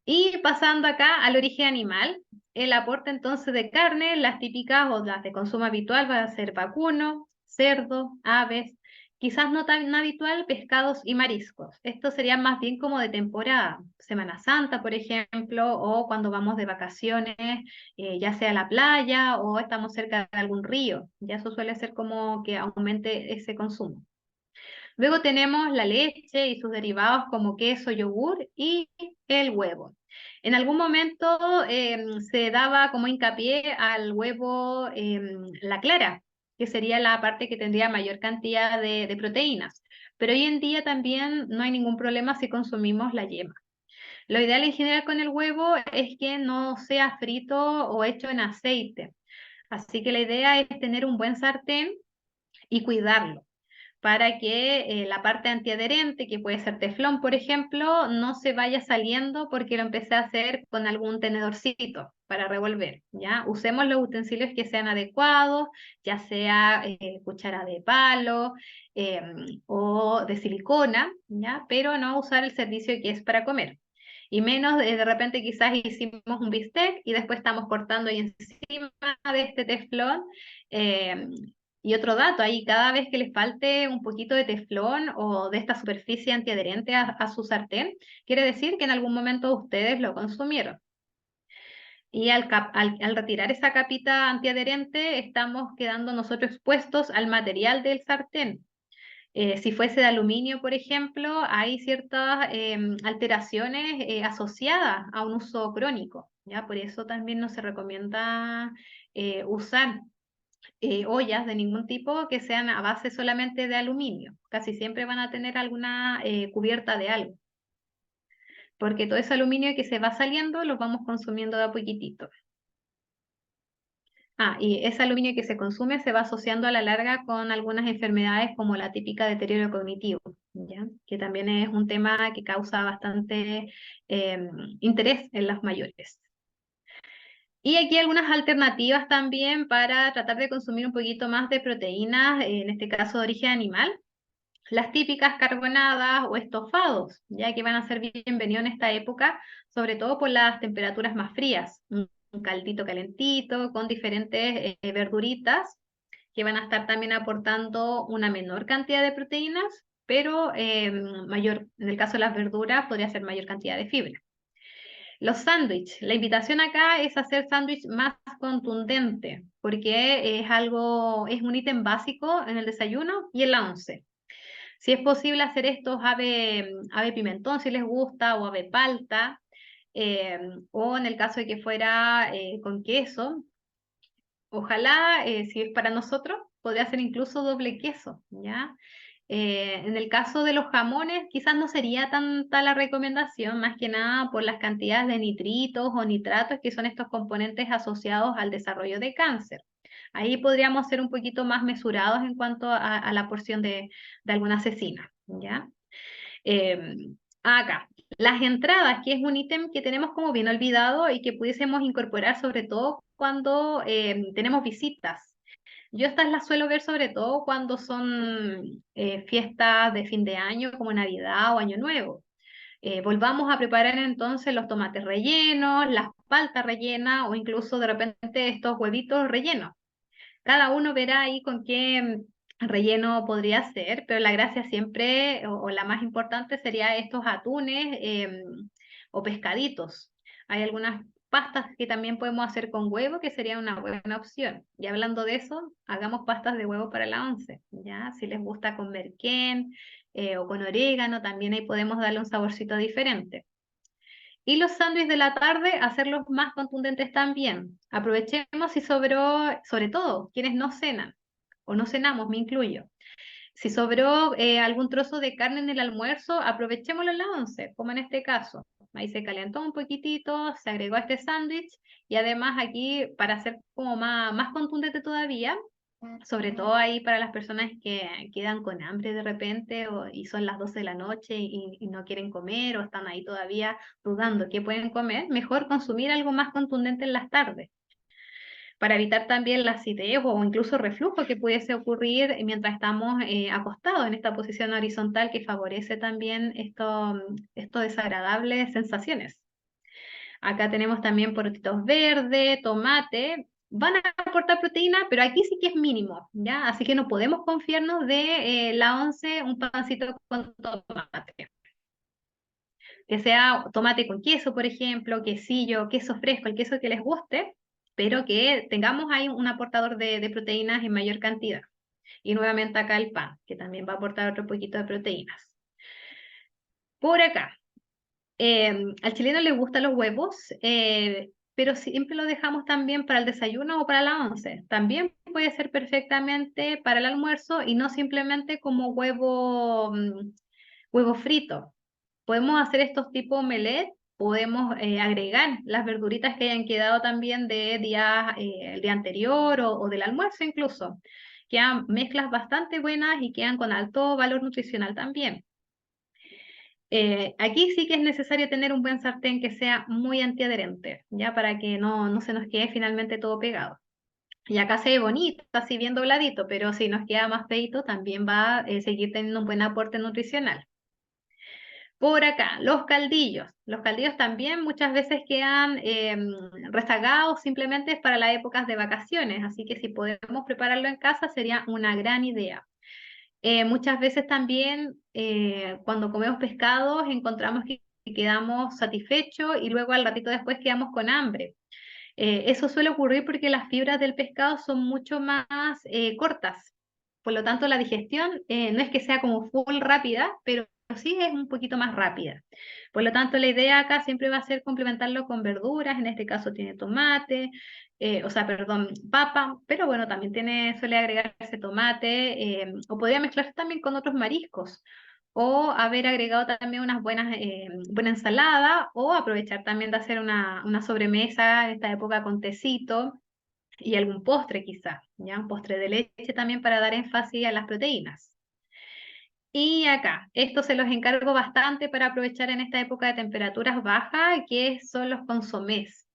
Y pasando acá al origen animal, el aporte entonces de carne, las típicas o las de consumo habitual va a ser vacuno, cerdo, aves, quizás no tan habitual, pescados y mariscos. Esto sería más bien como de temporada, Semana Santa, por ejemplo, o cuando vamos de vacaciones, ya sea a la playa o estamos cerca de algún río. Ya eso suele ser como que aumente ese consumo. Luego tenemos la leche y sus derivados como queso, yogur y el huevo. En algún momento se daba como hincapié al huevo la clara, que sería la parte que tendría mayor cantidad de proteínas. Pero hoy en día también no hay ningún problema si consumimos la yema. Lo ideal en general con el huevo es que no sea frito o hecho en aceite. Así que la idea es tener un buen sartén y cuidarlo para que la parte antiadherente, que puede ser teflón, por ejemplo, no se vaya saliendo porque lo empecé a hacer con algún tenedorcito, para revolver, ¿ya? Usemos los utensilios que sean adecuados, ya sea cuchara de palo o de silicona, ¿ya? Pero no usar el servicio que es para comer. Y menos de repente quizás hicimos un bistec y después estamos cortando ahí encima de este teflón. eh, y otro dato, ahí cada vez que les falte un poquito de teflón o de esta superficie antiadherente a su sartén, quiere decir que en algún momento ustedes lo consumieron. Y al retirar esa capita antiadherente, estamos quedando nosotros expuestos al material del sartén. Si fuese de aluminio, por ejemplo, hay ciertas alteraciones asociadas a un uso crónico, ¿ya? Por eso también no se recomienda usar ollas de ningún tipo que sean a base solamente de aluminio. Casi siempre van a tener alguna cubierta de algo, porque todo ese aluminio que se va saliendo lo vamos consumiendo de a poquitito. Y ese aluminio que se consume se va asociando a la larga con algunas enfermedades como la típica deterioro cognitivo, ¿ya? Que también es un tema que causa bastante interés en las mayores. Y aquí algunas alternativas también para tratar de consumir un poquito más de proteínas, en este caso de origen animal. Las típicas carbonadas o estofados, ya que van a ser bienvenidos en esta época, sobre todo por las temperaturas más frías. Un caldito calentito con diferentes verduritas que van a estar también aportando una menor cantidad de proteínas, pero mayor, en el caso de las verduras, podría ser mayor cantidad de fibra. Los sándwiches. La invitación acá es hacer sándwich más contundente, porque es un ítem básico en el desayuno y en la once. Si es posible hacer estos ave pimentón, si les gusta, o ave palta, o en el caso de que fuera con queso, ojalá, si es para nosotros, podría ser incluso doble queso, ¿ya? En el caso de los jamones, quizás no sería tanta la recomendación, más que nada por las cantidades de nitritos o nitratos que son estos componentes asociados al desarrollo de cáncer. Ahí podríamos ser un poquito más mesurados en cuanto a la porción de alguna cecina, ¿ya? Eh, Acá, las entradas, que es un ítem que tenemos como bien olvidado y que pudiésemos incorporar sobre todo cuando tenemos visitas. Yo estas las suelo ver sobre todo cuando son fiestas de fin de año como Navidad o Año Nuevo. Volvamos a preparar entonces los tomates rellenos, las paltas rellenas o incluso de repente estos huevitos rellenos. Cada uno verá ahí con qué relleno podría ser, pero la gracia siempre, o la más importante, sería estos atunes o pescaditos. Hay algunas pastas que también podemos hacer con huevo, que sería una buena opción. Y hablando de eso, hagamos pastas de huevo para la once, ¿ya? Si les gusta con merquén o con orégano, también ahí podemos darle un saborcito diferente. Y los sándwiches de la tarde, hacerlos más contundentes también. Aprovechemos si sobró, sobre todo, quienes no cenan o no cenamos, me incluyo. Si sobró algún trozo de carne en el almuerzo, aprovechémoslo en la once, como en este caso. Ahí se calentó un poquitito, se agregó este sándwich y además aquí, para hacer como más contundente todavía, sobre todo ahí para las personas que quedan con hambre de repente y son las 12 de la noche y no quieren comer o están ahí todavía dudando qué pueden comer, mejor consumir algo más contundente en las tardes para evitar también la acidez o incluso reflujo que pudiese ocurrir mientras estamos acostados en esta posición horizontal que favorece también estos desagradables sensaciones. Acá tenemos también porotitos verdes, tomate. Van a aportar proteína, pero aquí sí que es mínimo, ¿ya? Así que no podemos confiarnos de la once un pancito con tomate. Que sea tomate con queso, por ejemplo, quesillo, queso fresco, el queso que les guste, pero que tengamos ahí un aportador de proteínas en mayor cantidad. Y nuevamente acá el pan, que también va a aportar otro poquito de proteínas. Por acá, al chileno le gustan los huevos, pero siempre lo dejamos también para el desayuno o para la once. También puede ser perfectamente para el almuerzo y no simplemente como huevo frito. Podemos hacer estos tipos omelette, podemos agregar las verduritas que hayan quedado también de el día anterior o del almuerzo incluso. Quedan mezclas bastante buenas y quedan con alto valor nutricional también. Aquí sí que es necesario tener un buen sartén que sea muy antiadherente, ya para que no se nos quede finalmente todo pegado. Y acá se ve bonito, así bien dobladito, pero si nos queda más feito, también va a seguir teniendo un buen aporte nutricional. Por acá, los caldillos. Los caldillos también muchas veces quedan rezagados simplemente para las épocas de vacaciones, así que si podemos prepararlo en casa sería una gran idea. Muchas veces también cuando comemos pescados encontramos que quedamos satisfechos y luego al ratito después quedamos con hambre. Eso suele ocurrir porque las fibras del pescado son mucho más cortas. Por lo tanto, la digestión no es que sea como full rápida, pero sí es un poquito más rápida. Por lo tanto, la idea acá siempre va a ser complementarlo con verduras. En este caso tiene tomate, o sea, perdón, papa, pero bueno, también suele agregarse tomate, o podría mezclarse también con otros mariscos o haber agregado también unas buena ensalada, o aprovechar también de hacer una sobremesa en esta época con tecito y algún postre quizá, ¿ya? Un postre de leche también para dar énfasis a las proteínas. Y acá, esto se los encargo bastante para aprovechar en esta época de temperaturas bajas, que son los consomés.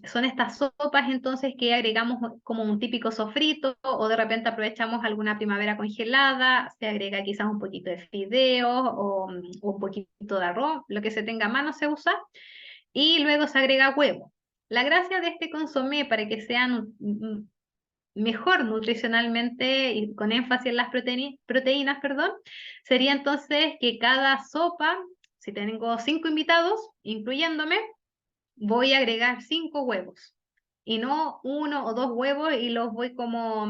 Son estas sopas entonces que agregamos como un típico sofrito o de repente aprovechamos alguna primavera congelada, se agrega quizás un poquito de fideos o un poquito de arroz, lo que se tenga a mano se usa, y luego se agrega huevo. La gracia de este consomé para que sea mejor nutricionalmente y con énfasis en las proteínas, perdón, sería entonces que cada sopa, si tengo 5 invitados, incluyéndome, voy a agregar 5 huevos y no 1 o 2 huevos y los voy como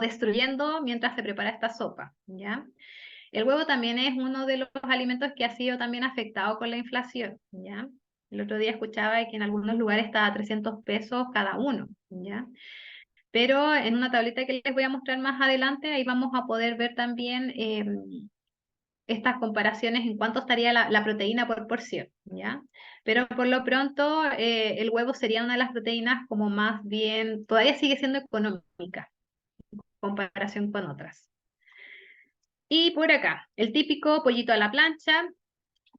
destruyendo mientras se prepara esta sopa, ¿ya? El huevo también es uno de los alimentos que ha sido también afectado con la inflación, ¿ya? El otro día escuchaba que en algunos lugares está a 300 pesos cada uno, ¿ya? Pero en una tableta que les voy a mostrar más adelante, ahí vamos a poder ver también estas comparaciones en cuánto estaría la proteína por porción, ¿ya? Pero por lo pronto el huevo sería una de las proteínas como más bien, todavía sigue siendo económica en comparación con otras. Y por acá, el típico pollito a la plancha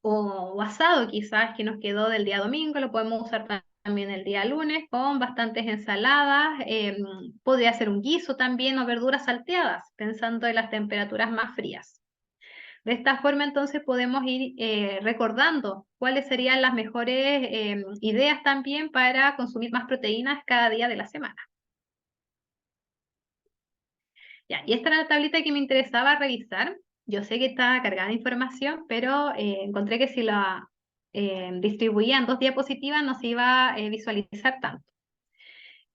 o asado quizás que nos quedó del día domingo, lo podemos usar también el día lunes con bastantes ensaladas, podría ser un guiso también o verduras salteadas, pensando en las temperaturas más frías. De esta forma, entonces, podemos ir recordando cuáles serían las mejores ideas también para consumir más proteínas cada día de la semana. Ya, y esta era la tablita que me interesaba revisar. Yo sé que está cargada de información, pero encontré que si la distribuía en 2 diapositivas no se iba a visualizar tanto.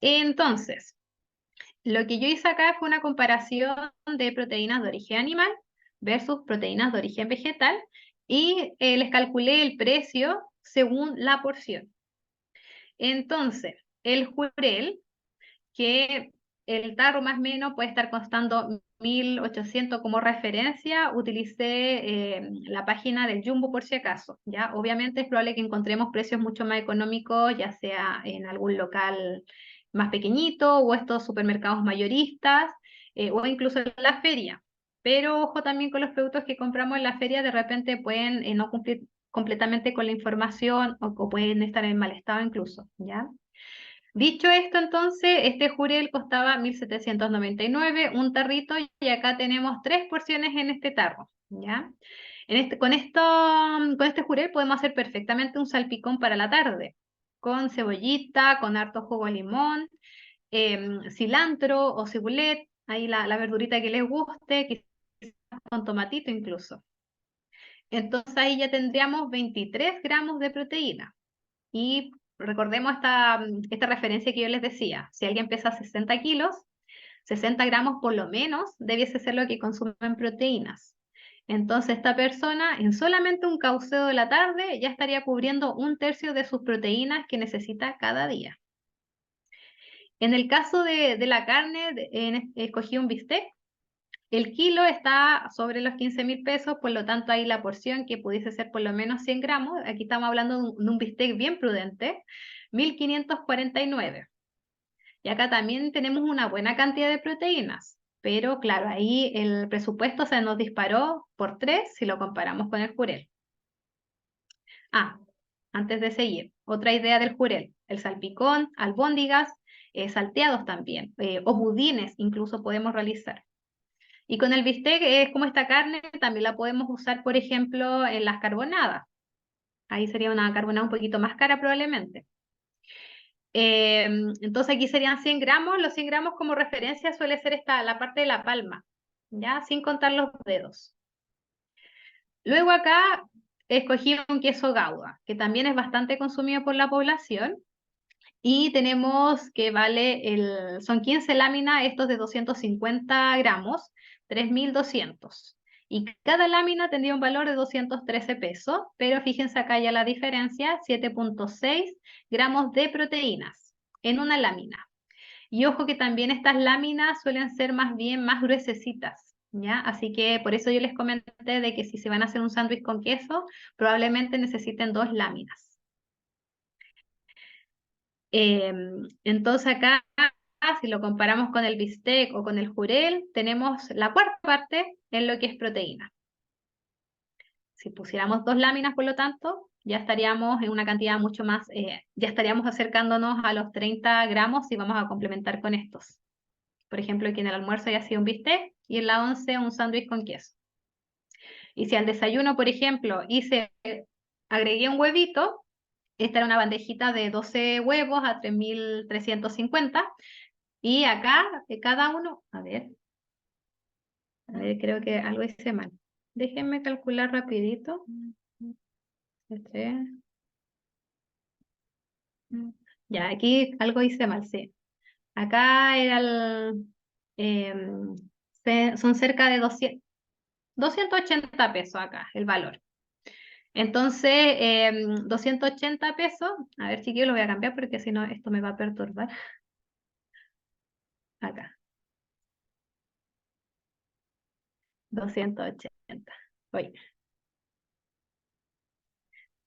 Entonces, lo que yo hice acá fue una comparación de proteínas de origen animal versus proteínas de origen vegetal y les calculé el precio según la porción. Entonces, el jurel, que el tarro más o menos puede estar costando 1.800 como referencia, utilicé la página del Jumbo por si acaso, ¿ya? Obviamente es probable que encontremos precios mucho más económicos, ya sea en algún local más pequeñito o estos supermercados mayoristas o incluso en la feria. Pero ojo también con los productos que compramos en la feria, de repente pueden no cumplir completamente con la información o pueden estar en mal estado incluso, ¿ya? Dicho esto, entonces, este jurel costaba 1.799, un tarrito, y acá tenemos 3 porciones en este tarro, ¿ya? Con este jurel podemos hacer perfectamente un salpicón para la tarde, con cebollita, con harto jugo de limón, cilantro o cibulet, ahí la verdurita que les guste, quizás con tomatito incluso. Entonces ahí ya tendríamos 23 gramos de proteína. Y recordemos esta referencia que yo les decía, si alguien pesa 60 kilos, 60 gramos por lo menos debiese ser lo que consume en proteínas. Entonces esta persona en solamente un cauceo de la tarde ya estaría cubriendo 1/3 de sus proteínas que necesita cada día. En el caso de la carne, escogí un bistec. El kilo está sobre los 15.000 pesos, por lo tanto ahí la porción que pudiese ser por lo menos 100 gramos, aquí estamos hablando de un bistec bien prudente, 1.549. Y acá también tenemos una buena cantidad de proteínas. pero claro, ahí el presupuesto se nos disparó por 3 si lo comparamos con el jurel. Ah, antes de seguir, otra idea del jurel, el salpicón, albóndigas, salteados también, o budines incluso podemos realizar. Y con el bistec es como esta carne, también la podemos usar, por ejemplo, en las carbonadas. Ahí sería una carbonada un poquito más cara probablemente. Entonces aquí serían 100 gramos. Los 100 gramos como referencia suele ser la parte de la palma, ¿ya? Sin contar los dedos. Luego acá escogí un queso Gouda, que también es bastante consumido por la población. Y tenemos que son 15 láminas, estos de 250 gramos, 3.200. Y cada lámina tendría un valor de 213 pesos, pero fíjense acá ya la diferencia, 7,6 gramos de proteínas en una lámina. Y ojo que también estas láminas suelen ser más bien más gruesecitas, ¿ya? Así que por eso yo les comenté de que si se van a hacer un sándwich con queso, probablemente necesiten 2 láminas. Entonces acá, si lo comparamos con el bistec o con el jurel, tenemos la cuarta parte en lo que es proteína. Si pusiéramos 2 láminas, por lo tanto, ya estaríamos en una cantidad mucho más, ya estaríamos acercándonos a los 30 gramos y vamos a complementar con estos. Por ejemplo, aquí en el almuerzo ya ha sido un bistec y en la once un sándwich con queso. Y si al desayuno, por ejemplo, agregué un huevito, esta era una bandejita de 12 huevos a 3.350. Y acá, de cada uno, a ver, creo que algo hice mal. Déjenme calcular rapidito. Este, Ya, aquí algo hice mal, sí. Acá era son cerca de 280 pesos acá, el valor. Entonces, 280 pesos, a ver si yo lo voy a cambiar porque si no esto me va a perturbar. Acá, 280. Oye,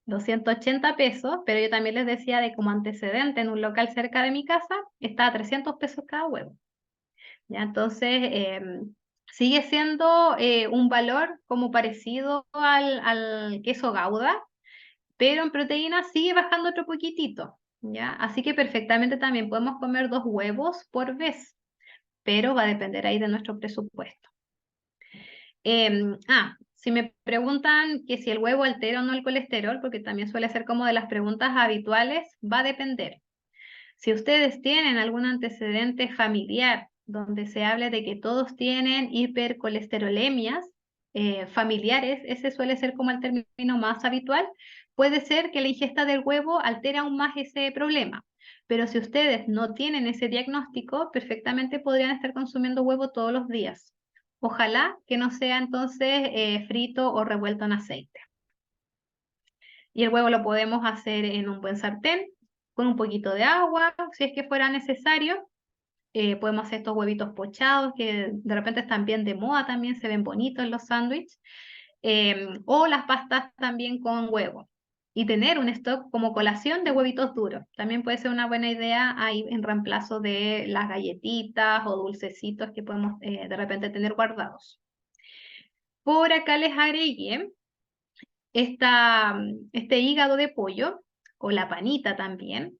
280 pesos, pero yo también les decía de como antecedente en un local cerca de mi casa, está a 300 pesos cada huevo. ¿Ya? Entonces, sigue siendo un valor como parecido al queso Gouda, pero en proteína sigue bajando otro poquitito, ¿ya? Así que perfectamente también podemos comer 2 huevos por vez, pero va a depender ahí de nuestro presupuesto. Si me preguntan que si el huevo altera o no el colesterol, porque también suele ser como de las preguntas habituales, va a depender. Si ustedes tienen algún antecedente familiar donde se hable de que todos tienen hipercolesterolemias familiares, ese suele ser como el término más habitual, puede ser que la ingesta del huevo altere aún más ese problema. Pero si ustedes no tienen ese diagnóstico, perfectamente podrían estar consumiendo huevo todos los días. Ojalá que no sea entonces frito o revuelto en aceite. Y el huevo lo podemos hacer en un buen sartén, con un poquito de agua, si es que fuera necesario. Podemos hacer estos huevitos pochados que de repente están bien de moda también, se ven bonitos en los sándwiches. O las pastas también con huevo. Y tener un stock como colación de huevitos duros. También puede ser una buena idea ahí en reemplazo de las galletitas o dulcecitos que podemos de repente tener guardados. Por acá les agregué este hígado de pollo o la panita también,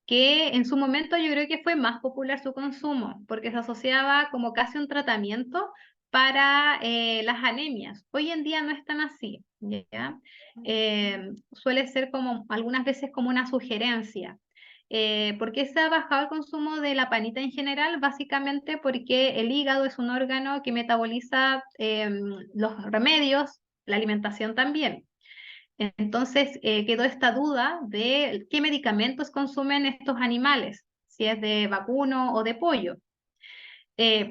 que en su momento yo creo que fue más popular su consumo, porque se asociaba como casi un tratamiento para las anemias. Hoy en día no es tan así, ¿ya? Suele ser como algunas veces como una sugerencia. ¿Por qué se ha bajado el consumo de la panita en general? Básicamente porque el hígado es un órgano que metaboliza los remedios, la alimentación también. Entonces quedó esta duda de qué medicamentos consumen estos animales, si es de vacuno o de pollo.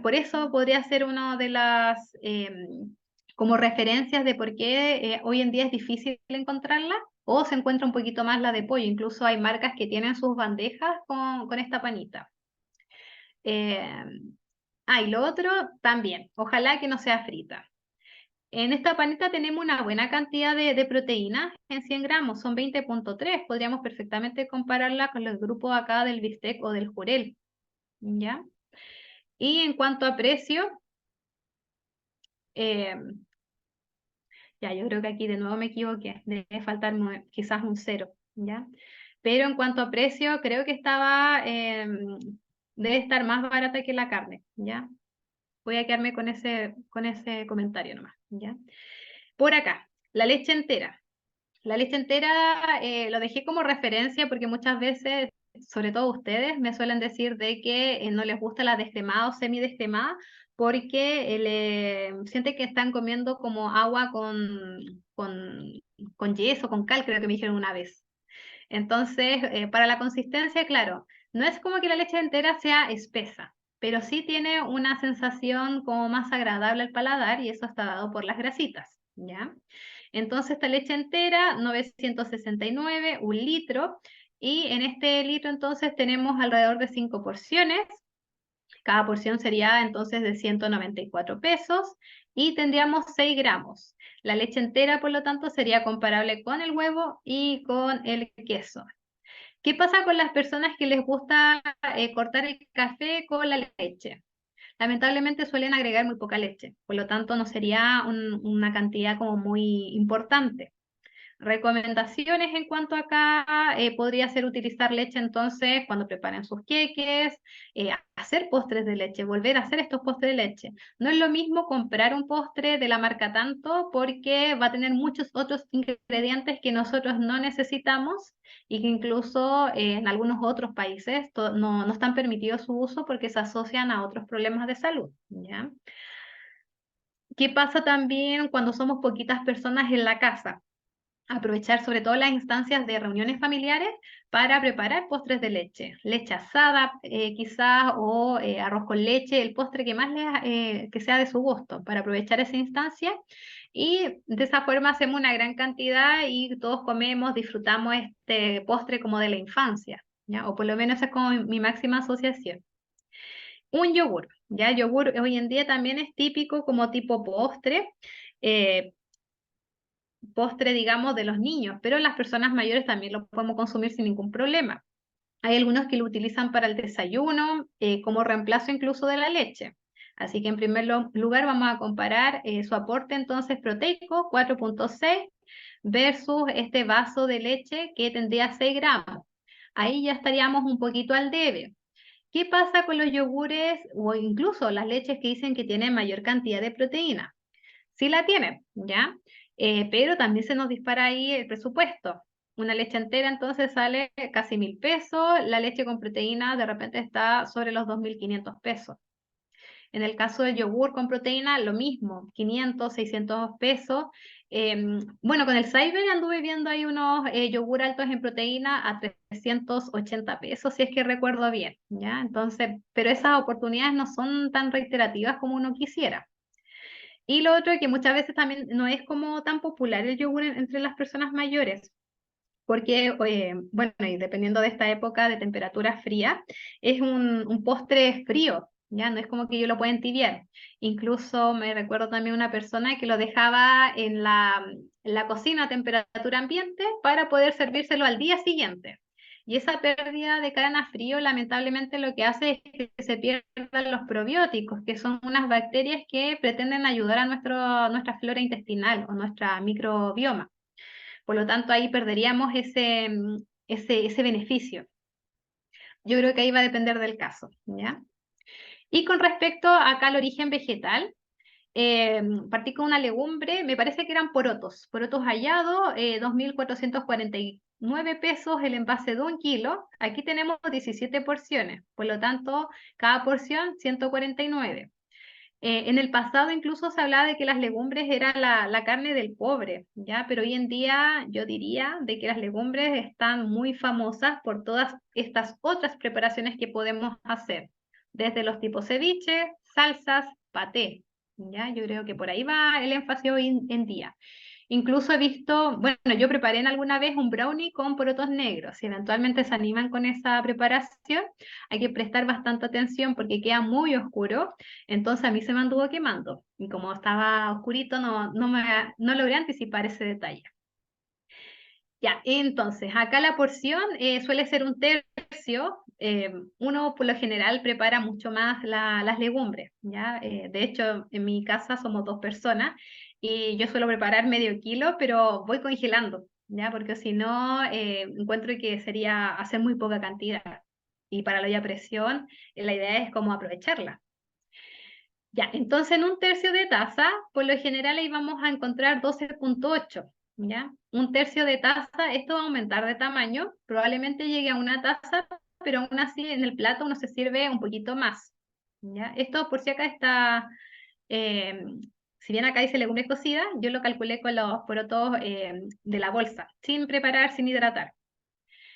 Por eso podría ser una de las como referencias de por qué hoy en día es difícil encontrarla o se encuentra un poquito más la de pollo. Incluso hay marcas que tienen sus bandejas con esta panita. Eh, y lo otro también, ojalá que no sea frita. En esta panita tenemos una buena cantidad de proteínas en 100 gramos, son 20,3. Podríamos perfectamente compararla con los grupos acá del bistec o del jurel, ¿ya? Y en cuanto a precio, Eh, ya, yo creo que aquí de nuevo me equivoqué, debe faltar quizás un cero, ¿ya? Pero en cuanto a precio, creo que debe estar más barata que la carne, ¿ya? Voy a quedarme con ese comentario nomás, ¿ya? Por acá, la leche entera. La leche entera lo dejé como referencia porque muchas veces, sobre todo ustedes, me suelen decir de que no les gusta la descremada o semidescremada porque sienten que están comiendo como agua con yeso, con cal, creo que me dijeron una vez. Entonces, para la consistencia, claro, no es como que la leche entera sea espesa, pero sí tiene una sensación como más agradable al paladar y eso está dado por las grasitas, ¿ya? Entonces, esta leche entera, 969, un litro, y en este litro entonces tenemos alrededor de 5 porciones. Cada porción sería entonces de 194 pesos y tendríamos 6 gramos. La leche entera, por lo tanto, sería comparable con el huevo y con el queso. ¿Qué pasa con las personas que les gusta cortar el café con la leche? Lamentablemente suelen agregar muy poca leche, por lo tanto no sería una cantidad como muy importante. Recomendaciones en cuanto acá, podría ser utilizar leche entonces cuando preparen sus queques, hacer postres de leche, volver a hacer estos postres de leche. No es lo mismo comprar un postre de la marca tanto porque va a tener muchos otros ingredientes que nosotros no necesitamos y que incluso en algunos otros países no están permitidos su uso porque se asocian a otros problemas de salud, ¿ya? ¿Qué pasa también cuando somos poquitas personas en la casa? Aprovechar sobre todo las instancias de reuniones familiares para preparar postres de leche, leche asada quizás o arroz con leche, el postre que más que sea de su gusto, para aprovechar esa instancia y de esa forma hacemos una gran cantidad y todos comemos, disfrutamos este postre como de la infancia, ¿ya? O por lo menos esa es como mi máxima asociación. Un yogur, ¿ya? Yogur hoy en día también es típico como tipo postre. eh, Postre, digamos, de los niños, pero las personas mayores también lo podemos consumir sin ningún problema. Hay algunos que lo utilizan para el desayuno, como reemplazo incluso de la leche. Así que en primer lugar vamos a comparar su aporte entonces proteico 4,6 versus este vaso de leche que tendría 6 gramos. Ahí ya estaríamos un poquito al debe. ¿Qué pasa con los yogures o incluso las leches que dicen que tienen mayor cantidad de proteína? Sí la tiene, ¿ya? Pero también se nos dispara ahí el presupuesto. Una leche entera entonces sale casi 1.000 pesos, la leche con proteína de repente está sobre los 2.500 pesos. En el caso del yogur con proteína, lo mismo, 500, 600 pesos. Bueno, con el Cyber anduve viendo ahí unos yogur altos en proteína a 380 pesos, si es que recuerdo bien, ¿ya? Entonces, pero esas oportunidades no son tan reiterativas como uno quisiera. Y lo otro es que muchas veces también no es como tan popular el yogur entre las personas mayores, porque, bueno, y dependiendo de esta época de temperatura fría, es un postre frío, ya no es como que yo lo pueda entibiar. Incluso me recuerdo también una persona que lo dejaba en la cocina a temperatura ambiente para poder servírselo al día siguiente. Y esa pérdida de cadena frío, lamentablemente, lo que hace es que se pierdan los probióticos, que son unas bacterias que pretenden ayudar a nuestra flora intestinal o nuestra microbioma. Por lo tanto, ahí perderíamos ese beneficio. Yo creo que ahí va a depender del caso, ¿ya? Y con respecto acá al origen vegetal, partí con una legumbre, me parece que eran porotos hallados, 2.449 pesos el envase de 1 kilo. Aquí tenemos 17 porciones, por lo tanto, cada porción 149. En el pasado incluso se hablaba de que las legumbres eran la carne del pobre, ¿ya? Pero hoy en día yo diría de que las legumbres están muy famosas por todas estas otras preparaciones que podemos hacer, desde los tipos ceviche, salsas, paté, ¿ya? Yo creo que por ahí va el énfasis hoy en día. Incluso he visto, bueno, yo preparé en alguna vez un brownie con porotos negros. Si eventualmente se animan con esa preparación, hay que prestar bastante atención porque queda muy oscuro. Entonces a mí se me anduvo quemando. Y como estaba oscurito, no logré anticipar ese detalle. Ya, entonces, acá la porción suele ser un tercio precio, uno por lo general prepara mucho más las legumbres, ¿ya? De hecho, en mi casa somos 2 personas y yo suelo preparar medio kilo, pero voy congelando, ¿ya? Porque si no, encuentro que sería hacer muy poca cantidad. Y para la olla a presión, la idea es como aprovecharla. Ya, entonces en 1/3 de taza, por lo general ahí vamos a encontrar 12,8, ¿ya? 1/3 de taza, esto va a aumentar de tamaño, probablemente llegue a una taza, pero aún así en el plato uno se sirve un poquito más, ¿ya? Esto por si acá está, eh, si bien acá dice legumbres cocidas, yo lo calculé con los porotos de la bolsa, sin preparar, sin hidratar.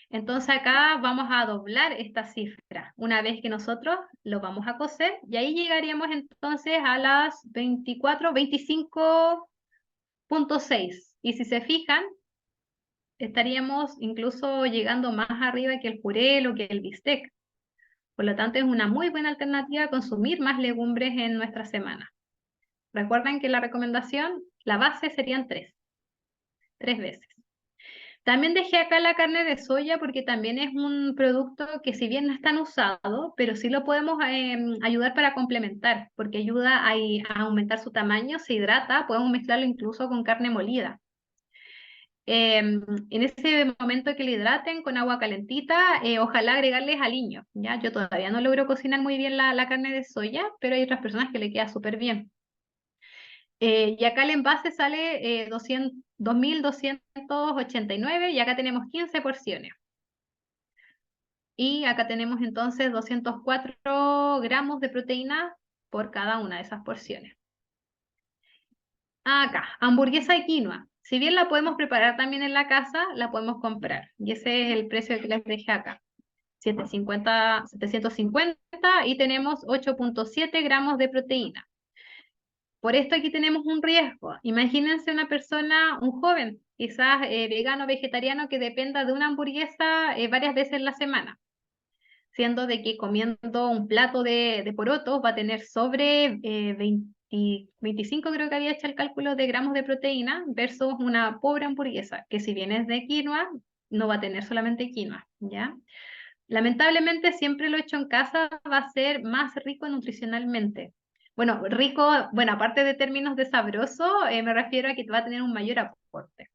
Entonces acá vamos a doblar esta cifra una vez que nosotros lo vamos a cocer y ahí llegaríamos entonces a las 24, 25,6. Y si se fijan, estaríamos incluso llegando más arriba que el jurel o que el bistec. Por lo tanto, es una muy buena alternativa a consumir más legumbres en nuestra semana. Recuerden que la recomendación, la base serían 3 veces. También dejé acá la carne de soya porque también es un producto que si bien no es tan usado, pero sí lo podemos ayudar para complementar, porque ayuda a aumentar su tamaño, se hidrata, podemos mezclarlo incluso con carne molida. En ese momento que le hidraten con agua calentita, ojalá agregarles aliño, ¿ya? Yo todavía no logro cocinar muy bien la carne de soya, pero hay otras personas que le queda súper bien. Y acá el envase sale 2.289 y acá tenemos 15 porciones. Y acá tenemos entonces 204 gramos de proteína por cada una de esas porciones. Acá, hamburguesa de quinoa. Si bien la podemos preparar también en la casa, la podemos comprar. Y ese es el precio que les dejé acá. 750 y tenemos 8,7 gramos de proteína. Por esto aquí tenemos un riesgo. Imagínense una persona, un joven, quizás vegano o vegetariano, que dependa de una hamburguesa varias veces en la semana, siendo de que comiendo un plato de porotos va a tener sobre 25, creo que había hecho el cálculo de gramos de proteína, versus una pobre hamburguesa, que si bien es de quinoa, no va a tener solamente quinoa, ¿ya? Lamentablemente siempre lo hecho en casa va a ser más rico nutricionalmente. Bueno, rico, bueno, aparte de términos de sabroso, me refiero a que va a tener un mayor aporte.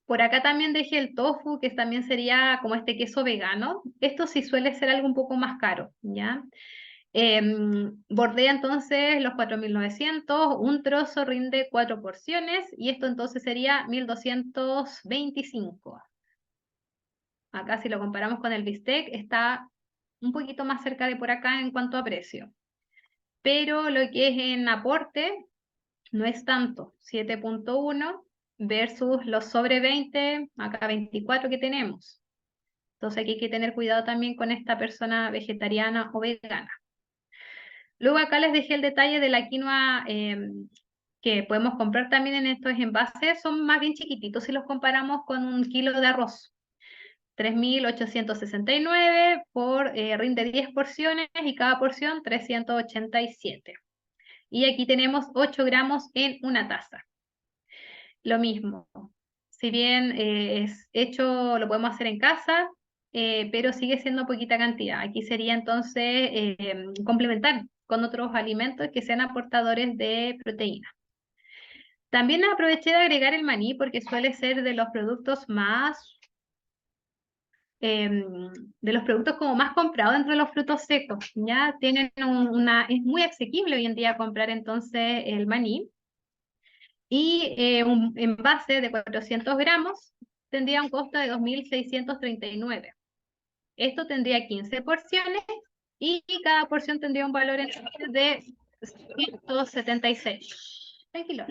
Por acá también dejé el tofu, que también sería como este queso vegano. Esto sí suele ser algo un poco más caro, ¿ya? Bordea entonces los 4.900, un trozo rinde 4 porciones y esto entonces sería 1.225. Acá si lo comparamos con el bistec está un poquito más cerca de por acá en cuanto a precio. Pero lo que es en aporte no es tanto, 7,1 versus los sobre 20, acá 24 que tenemos. Entonces aquí hay que tener cuidado también con esta persona vegetariana o vegana. Luego acá les dejé el detalle de la quinoa que podemos comprar también en estos envases. Son más bien chiquititos si los comparamos con un kilo de arroz. 3.869 por rinde 10 porciones y cada porción 387. Y aquí tenemos 8 gramos en una taza. Lo mismo, si bien es hecho, lo podemos hacer en casa, pero sigue siendo poquita cantidad. Aquí sería entonces complementar con otros alimentos que sean aportadores de proteína. También aproveché de agregar el maní porque suele ser de los productos más, de los productos como más comprados entre los frutos secos. Ya tienen es muy asequible hoy en día comprar entonces el maní. Y un envase de 400 gramos tendría un costo de 2.639. Esto tendría 15 porciones y cada porción tendría un valor de 176. Tranquilo.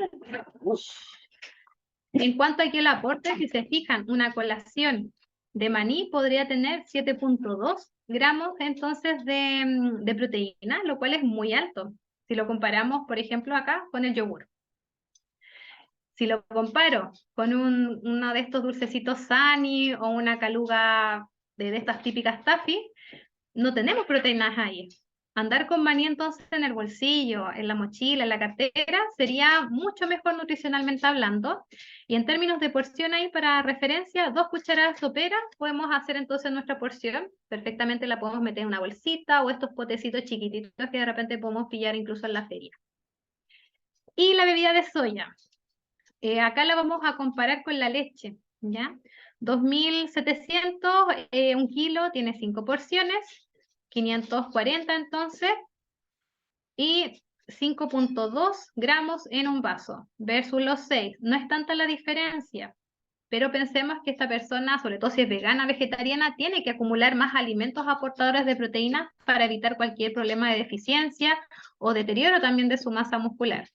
En cuanto a aquí el aporte, si se fijan, una colación de maní podría tener 7,2 gramos entonces de proteína, lo cual es muy alto si lo comparamos, por ejemplo, acá con el yogur. Si lo comparo con uno de estos dulcecitos Sani o una caluga de estas típicas Taffy, no tenemos proteínas ahí. Andar con maní entonces en el bolsillo, en la mochila, en la cartera, sería mucho mejor nutricionalmente hablando. Y en términos de porción ahí, para referencia, 2 cucharadas soperas podemos hacer entonces nuestra porción. Perfectamente la podemos meter en una bolsita o estos potecitos chiquititos que de repente podemos pillar incluso en la feria. Y la bebida de soya. Acá la vamos a comparar con la leche, ¿ya? 2.700, 1 kilo, tiene 5 porciones, 540 entonces, y 5,2 gramos en un vaso, versus los 6. No es tanta la diferencia, pero pensemos que esta persona, sobre todo si es vegana, vegetariana, tiene que acumular más alimentos aportadores de proteínas para evitar cualquier problema de deficiencia o deterioro también de su masa muscular.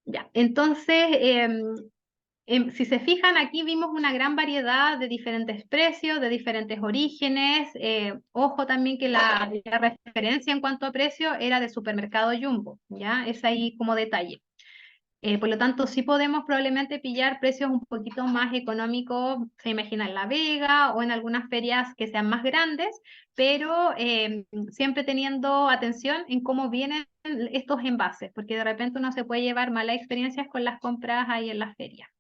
Ya, entonces, si se fijan, aquí vimos una gran variedad de diferentes precios, de diferentes orígenes. Ojo también que la referencia en cuanto a precio era de supermercado Jumbo, ¿ya? Es ahí como detalle. Por lo tanto, sí podemos probablemente pillar precios un poquito más económicos, se imagina en La Vega o en algunas ferias que sean más grandes, pero siempre teniendo atención en cómo vienen estos envases, porque de repente uno se puede llevar malas experiencias con las compras ahí en las ferias.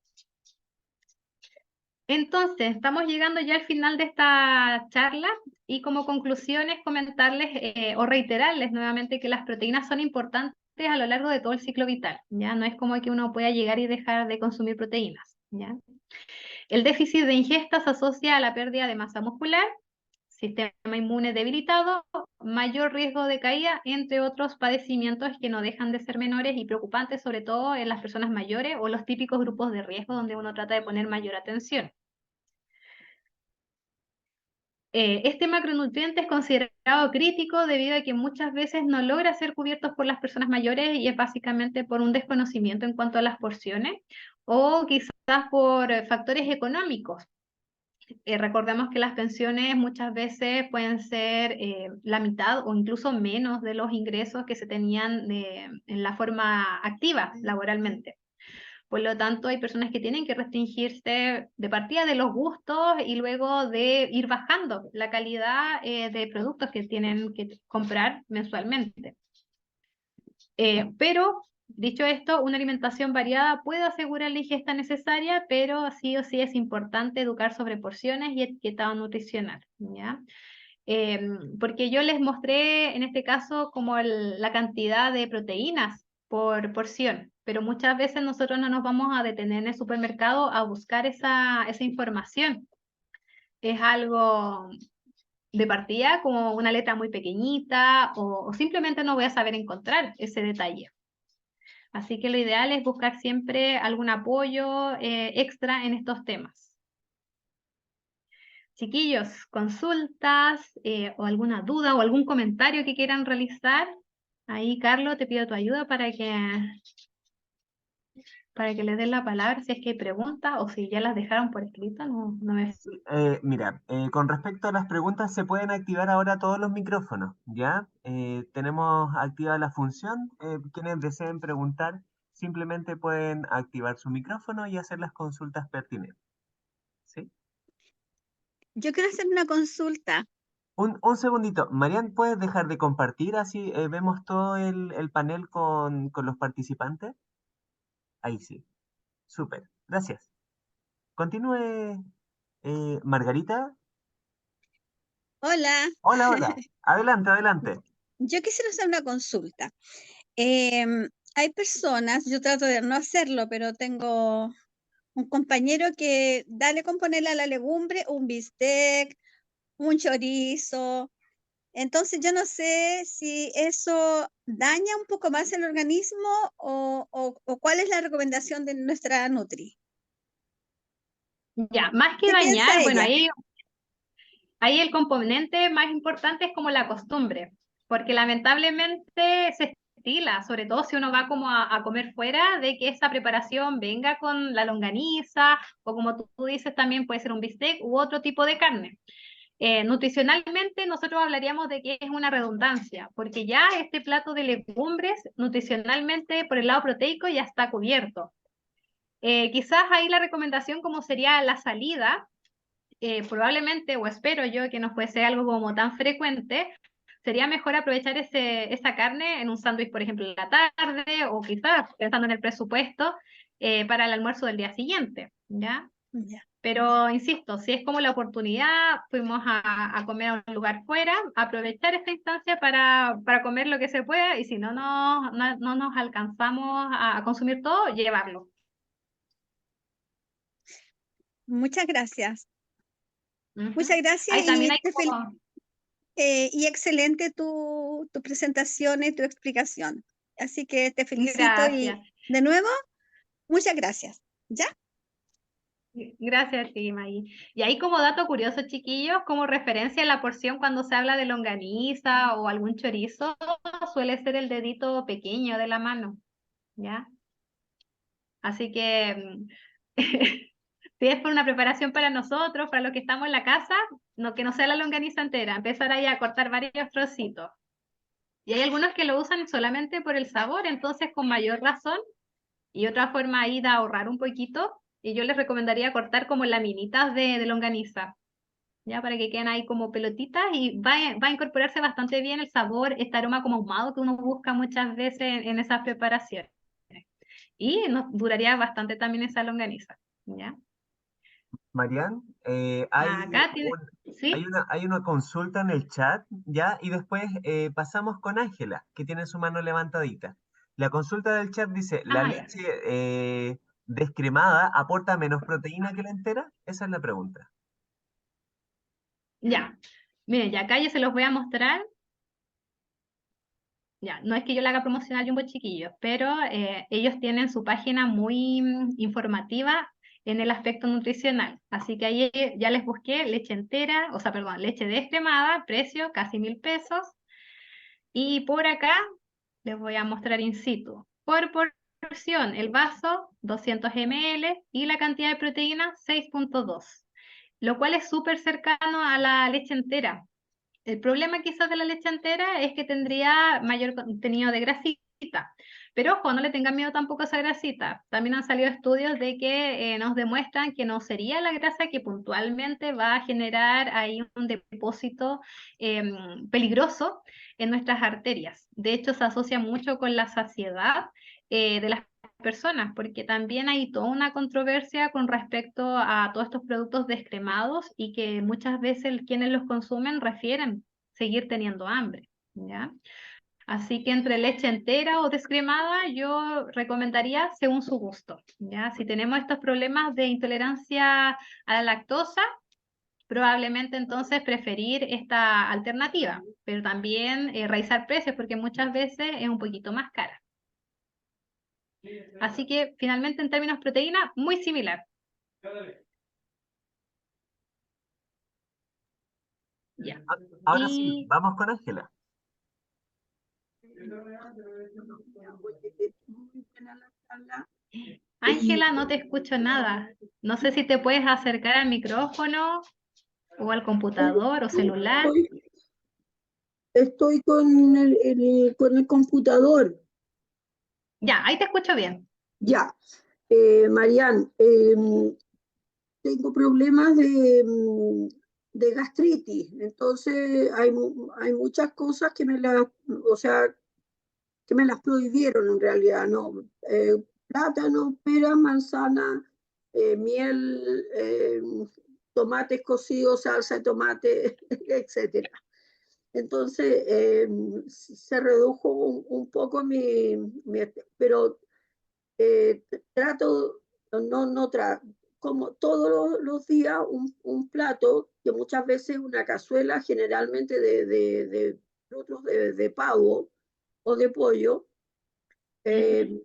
Entonces, estamos llegando ya al final de esta charla y como conclusiones comentarles o reiterarles nuevamente que las proteínas son importantes a lo largo de todo el ciclo vital, ¿ya? No es como que uno pueda llegar y dejar de consumir proteínas, ¿ya? El déficit de ingesta se asocia a la pérdida de masa muscular, sistema inmune debilitado, mayor riesgo de caída, entre otros padecimientos que no dejan de ser menores y preocupantes, sobre todo en las personas mayores o los típicos grupos de riesgo donde uno trata de poner mayor atención. Este macronutriente es considerado crítico debido a que muchas veces no logra ser cubierto por las personas mayores y es básicamente por un desconocimiento en cuanto a las porciones o quizás por factores económicos. Recordemos que las pensiones muchas veces pueden ser la mitad o incluso menos de los ingresos que se tenían en la forma activa laboralmente. Por lo tanto, hay personas que tienen que restringirse de partida de los gustos y luego de ir bajando la calidad de productos que tienen que comprar mensualmente. Pero, dicho esto, una alimentación variada puede asegurar la ingesta necesaria, pero sí o sí es importante educar sobre porciones y etiquetado nutricional, ¿ya? Porque yo les mostré en este caso como la cantidad de proteínas por porción, pero muchas veces nosotros no nos vamos a detener en el supermercado a buscar esa información. Es algo de partida como una letra muy pequeñita o simplemente no voy a saber encontrar ese detalle. Así que lo ideal es buscar siempre algún apoyo extra en estos temas. Chiquillos, consultas o alguna duda o algún comentario que quieran realizar. Ahí, Carlos, te pido tu ayuda para que les den la palabra si es que hay preguntas o si ya las dejaron por escrito. No me... Sí, mira, con respecto a las preguntas, se pueden activar ahora todos los micrófonos, ¿ya? Tenemos activada la función. Quienes deseen preguntar, simplemente pueden activar su micrófono y hacer las consultas pertinentes, ¿sí? Yo quiero hacer una consulta. Un segundito. Marian, ¿puedes dejar de compartir? Así vemos todo el panel con los participantes. Ahí sí. Súper. Gracias. Continúe, Margarita. Hola, Hola, hola. Adelante, adelante. yo quisiera hacer una consulta. Hay personas, yo trato de no hacerlo, pero tengo un compañero que dale con ponerle a la legumbre un bistec, un chorizo. Entonces yo no sé si eso daña un poco más el organismo o cuál es la recomendación de nuestra Nutri. Ya, más que ¿Qué piensa dañar, bueno, ella? ahí el componente más importante es como la costumbre, porque lamentablemente se estila, sobre todo si uno va como a comer fuera, de que esa preparación venga con la longaniza o como tú dices también puede ser un bistec u otro tipo de carne. Nutricionalmente nosotros hablaríamos de que es una redundancia, porque ya este plato de legumbres nutricionalmente por el lado proteico ya está cubierto. Quizás ahí la recomendación como sería la salida probablemente, o espero yo, que no fuese algo como tan frecuente, sería mejor aprovechar esa carne en un sándwich, por ejemplo, en la tarde, o quizás, pensando en el presupuesto, para el almuerzo del día siguiente, ¿ya? Ya. Pero insisto, si es como la oportunidad, fuimos a comer a un lugar fuera, aprovechar esta instancia para comer lo que se pueda, y si no nos alcanzamos a consumir todo, llevarlo. Muchas gracias. Ujú. Muchas gracias Ahí también hay y excelente tu presentación y tu explicación. Así que te felicito gracias. y de nuevo, muchas gracias. ¿Ya? Gracias a ti, Maggie. Y ahí como dato curioso, chiquillos, como referencia a la porción cuando se habla de longaniza o algún chorizo, suele ser el dedito pequeño de la mano, ¿ya? Así que si es por una preparación para nosotros, para los que estamos en la casa, no, que no sea la longaniza entera, empezar ahí a cortar varios trocitos. Y hay algunos que lo usan solamente por el sabor, entonces con mayor razón. Y otra forma ahí de ahorrar un poquito, y yo les recomendaría cortar como laminitas de longaniza, ya para que queden ahí como pelotitas y va a incorporarse bastante bien el sabor, este aroma como ahumado que uno busca muchas veces en esas preparaciones. Y nos duraría bastante también esa longaniza, ¿ya? Marian, Acá tiene, ¿sí? hay una consulta en el chat, ¿ya? Y después pasamos con Ángela, que tiene su mano levantadita. La consulta del chat dice, ¿la Ah, ya. leche descremada aporta menos proteína que la entera? Esa es la pregunta. Ya. Miren, ya acá yo se los voy a mostrar. Ya, no es que yo le haga promoción al Jumbo Chiquillos, pero ellos tienen su página muy informativa en el aspecto nutricional. Así que ahí ya les busqué leche entera, o sea, perdón, leche descremada, precio casi 1.000 pesos. Y por acá les voy a mostrar in situ. Por porción, el vaso 200 ml y la cantidad de proteína 6,2, lo cual es súper cercano a la leche entera. El problema quizás de la leche entera es que tendría mayor contenido de grasita. Pero ojo, no le tengan miedo tampoco a esa grasita. También han salido estudios de que nos demuestran que no sería la grasa que puntualmente va a generar ahí un depósito peligroso en nuestras arterias. De hecho, se asocia mucho con la saciedad de las personas, porque también hay toda una controversia con respecto a todos estos productos descremados y que muchas veces quienes los consumen refieren seguir teniendo hambre, ¿ya? Así que entre leche entera o descremada, yo recomendaría según su gusto, ¿ya? Si tenemos estos problemas de intolerancia a la lactosa, probablemente entonces preferir esta alternativa, pero también revisar precios porque muchas veces es un poquito más cara. Así que finalmente en términos proteína, muy similar. Ya. Ahora sí, Y vamos con Ángela. Ángela, no te escucho nada. No sé si te puedes acercar al micrófono o al computador o celular. Estoy con con el computador. Ya, ahí te escucho bien. Ya. Marian, tengo problemas de gastritis. Entonces hay muchas cosas que o sea, que me las prohibieron en realidad, ¿no? Plátano, pera, manzana, miel, tomates cocidos, salsa de tomate, etcétera. Entonces, se redujo un poco pero trato, no trato, como todos los días un plato, que muchas veces una cazuela, generalmente de frutos de pavo o de pollo, eh,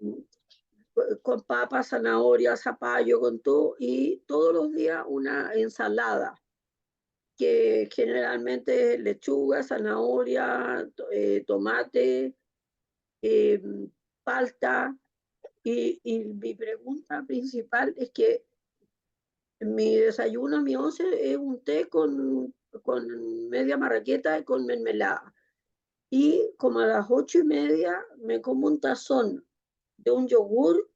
con papas, zanahorias, zapallo, con todo, y todos los días una ensalada que generalmente es lechuga, zanahoria, tomate, eh, palta. Y mi pregunta principal es que mi desayuno, mi once, es un té con media marraqueta y con mermelada. Y como a las 8:30 me como un tazón de un yogur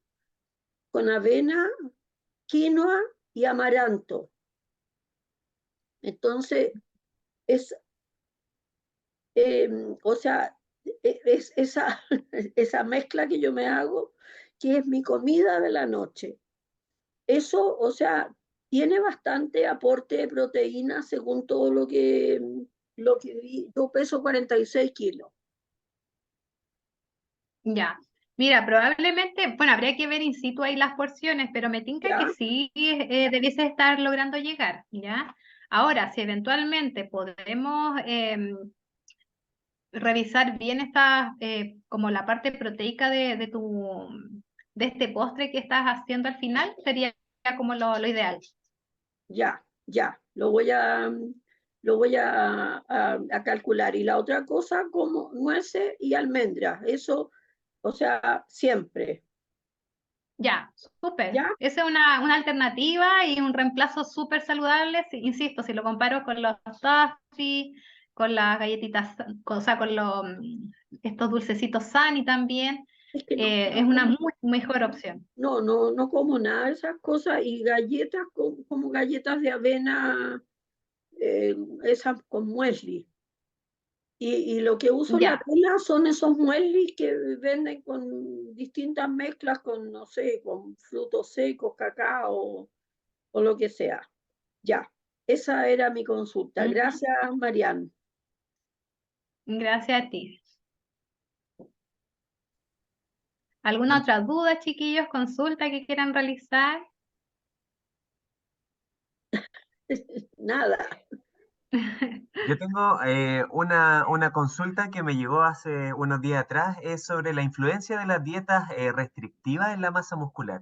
con avena, quinoa y amaranto. Entonces, es, o sea, es esa, esa mezcla que yo me hago, que es mi comida de la noche. Eso, o sea, tiene bastante aporte de proteína según todo lo que vi. Yo peso 46 kilos. Ya. Mira, probablemente, bueno, habría que ver in situ ahí las porciones, pero me tinca que ¿Ya? sí debiese estar logrando llegar, ¿ya? Ahora, si eventualmente podemos revisar bien esta, como la parte proteica de este postre que estás haciendo al final, sería como lo ideal. Ya, ya. Lo voy a calcular. Y la otra cosa, como nueces y almendras. Eso, o sea, siempre. Ya, súper. ¿Ya? Esa es una alternativa y un reemplazo súper saludable, insisto, si lo comparo con los toffee, con las galletitas, o sea, con estos dulcecitos Sani también, Es que es una muy mejor opción. no como nada de esas cosas. Y galletas como galletas de avena, esas con muesli. Y lo que uso en la Ya, tela son esos mueslis que venden con distintas mezclas, con, no sé, con frutos secos, cacao o lo que sea. Ya, esa era mi consulta. ujú. Gracias, Marian. Gracias a ti. ¿Alguna Bueno, otra duda, chiquillos, consulta que quieran realizar? Nada. yo tengo una consulta que me llegó hace unos días atrás, es sobre la influencia de las dietas restrictivas en la masa muscular.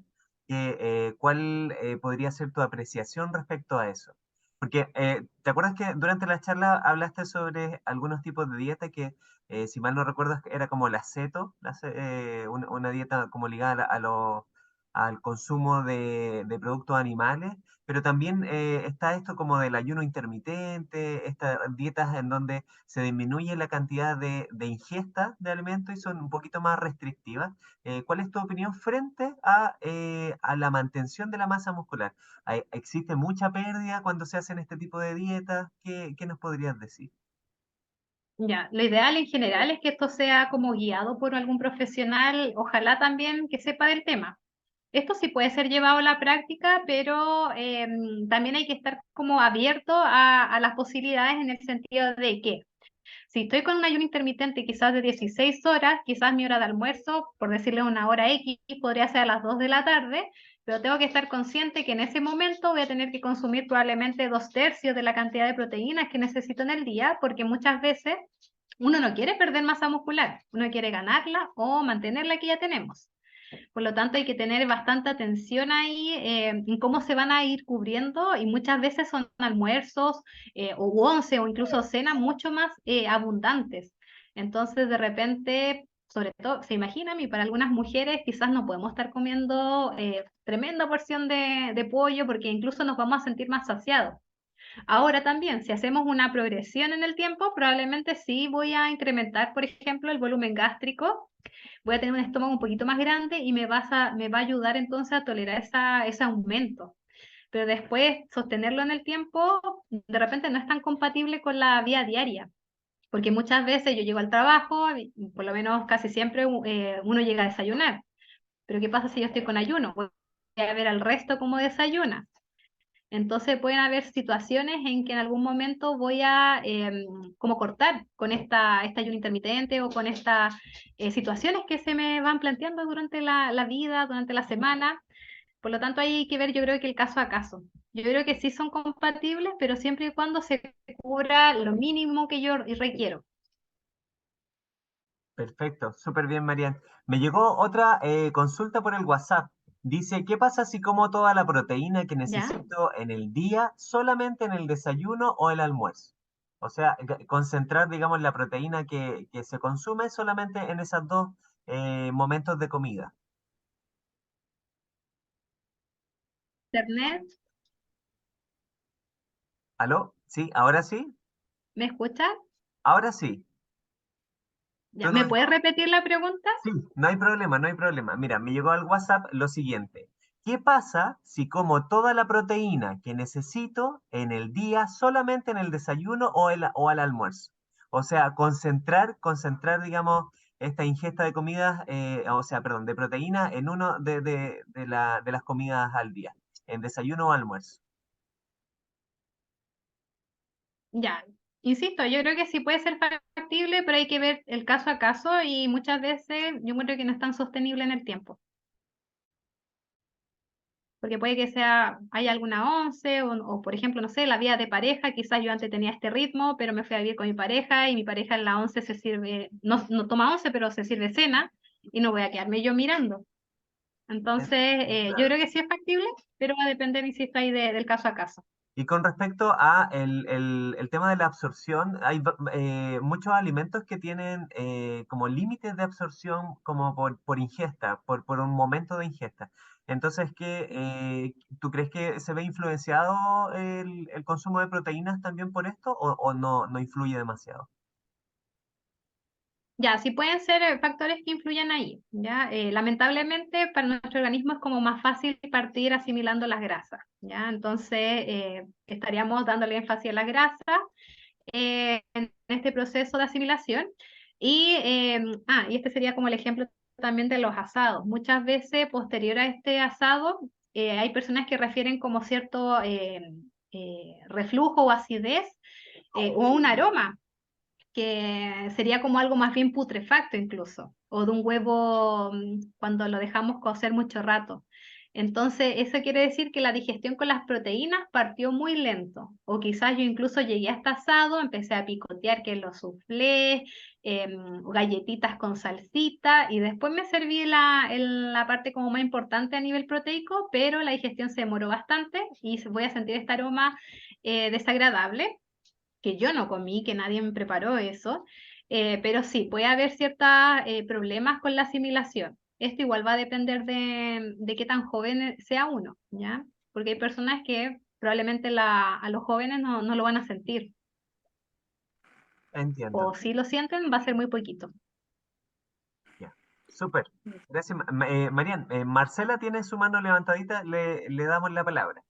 ¿Cuál podría ser tu apreciación respecto a eso? Porque, ¿te acuerdas que durante la charla hablaste sobre algunos tipos de dieta que, si mal no recuerdo, era como la ceto, una dieta como ligada al consumo de productos animales? Pero también está esto como del ayuno intermitente, estas dietas en donde se disminuye la cantidad de ingesta de alimentos y son un poquito más restrictivas. ¿Cuál es tu opinión frente a la mantención de la masa muscular? ¿Existe mucha pérdida cuando se hacen este tipo de dietas? ¿Qué nos podrías decir? Ya, lo ideal en general es que esto sea como guiado por algún profesional, ojalá también que sepa del tema. Esto sí puede ser llevado a la práctica, pero también hay que estar como abierto a las posibilidades en el sentido de que si estoy con un ayuno intermitente quizás de 16 horas, quizás mi hora de almuerzo, por decirle una hora X, podría ser a las 2 de la tarde, pero tengo que estar consciente que en ese momento voy a tener que consumir probablemente 2/3 de la cantidad de proteínas que necesito en el día, porque muchas veces uno no quiere perder masa muscular, uno quiere ganarla o mantenerla que ya tenemos. Por lo tanto, hay que tener bastante atención ahí en cómo se van a ir cubriendo y muchas veces son almuerzos o once o incluso cenas mucho más abundantes. Entonces, de repente, sobre todo, se imaginan, y para algunas mujeres quizás no podemos estar comiendo tremenda porción de pollo porque incluso nos vamos a sentir más saciados. Ahora también, si hacemos una progresión en el tiempo, probablemente sí voy a incrementar, por ejemplo, el volumen gástrico, voy a tener un estómago un poquito más grande y me va a ayudar entonces a tolerar ese aumento. Pero después sostenerlo en el tiempo, de repente no es tan compatible con la vida diaria, porque muchas veces yo llego al trabajo, y por lo menos casi siempre uno llega a desayunar. Pero ¿qué pasa si yo estoy con ayuno? Voy a ver al resto cómo desayuna. Entonces pueden haber situaciones en que en algún momento voy a como cortar con este ayuno intermitente o con estas situaciones que se me van planteando durante la vida, durante la semana. Por lo tanto, hay que ver, yo creo que el caso a caso. Yo creo que sí son compatibles, pero siempre y cuando se cubra lo mínimo que yo requiero. Perfecto, súper bien, Marian. Me llegó otra consulta por el WhatsApp. Dice, ¿qué pasa si como toda la proteína que ¿Ya? necesito en el día solamente en el desayuno o el almuerzo? O sea, concentrar, digamos, la proteína que se consume solamente en esos dos momentos de comida. ¿Internet? ¿Aló? ¿Sí? ¿Ahora sí? ¿Me escuchas? Ahora sí. ¿Ya? ¿Tú ¿Me nos puedes repetir la pregunta? Sí, no hay problema, no hay problema. Mira, me llegó al WhatsApp lo siguiente. ¿Qué pasa si como toda la proteína que necesito en el día solamente en el desayuno o al almuerzo? O sea, concentrar, digamos, esta ingesta de comidas, o sea, perdón, de proteína en uno de las comidas al día, en desayuno o almuerzo. Ya, insisto, yo creo que sí puede ser factible, pero hay que ver el caso a caso y muchas veces yo creo que no es tan sostenible en el tiempo. Porque puede que haya alguna once o, por ejemplo, no sé, la vida de pareja, quizás yo antes tenía este ritmo, pero me fui a vivir con mi pareja y mi pareja en la once se sirve, no toma once, pero se sirve cena y no voy a quedarme yo mirando. Entonces, yo Claro. creo que sí es factible, pero va a depender, insisto, ahí del caso a caso. Y con respecto a el tema de la absorción, hay muchos alimentos que tienen como límites de absorción como por ingesta, por un momento de ingesta. Entonces, ¿tú crees que se ve influenciado el consumo de proteínas también por esto o no influye demasiado? Ya, sí pueden ser factores que influyan ahí, ¿ya? Lamentablemente para nuestro organismo es como más fácil partir asimilando las grasas, ¿ya? Entonces estaríamos dándole énfasis a las grasas en este proceso de asimilación. Y este sería como el ejemplo también de los asados. Muchas veces posterior a este asado hay personas que refieren como cierto reflujo o acidez o un aroma que sería como algo más bien putrefacto incluso, o de un huevo cuando lo dejamos cocer mucho rato. Entonces, eso quiere decir que la digestión con las proteínas partió muy lento, o quizás yo incluso llegué hasta asado, empecé a picotear que los soufflés, galletitas con salsita, y después me serví la parte como más importante a nivel proteico, pero la digestión se demoró bastante y voy a sentir este aroma desagradable que yo no comí, que nadie me preparó eso, pero sí, puede haber ciertos problemas con la asimilación. Esto igual va a depender de qué tan joven sea uno, ¿ya? Porque hay personas que probablemente a los jóvenes no lo van a sentir, Entiendo. o si lo sienten, va a ser muy poquito. Ya. Súper. Gracias, Marian. Marcela tiene su mano levantadita, le damos la palabra.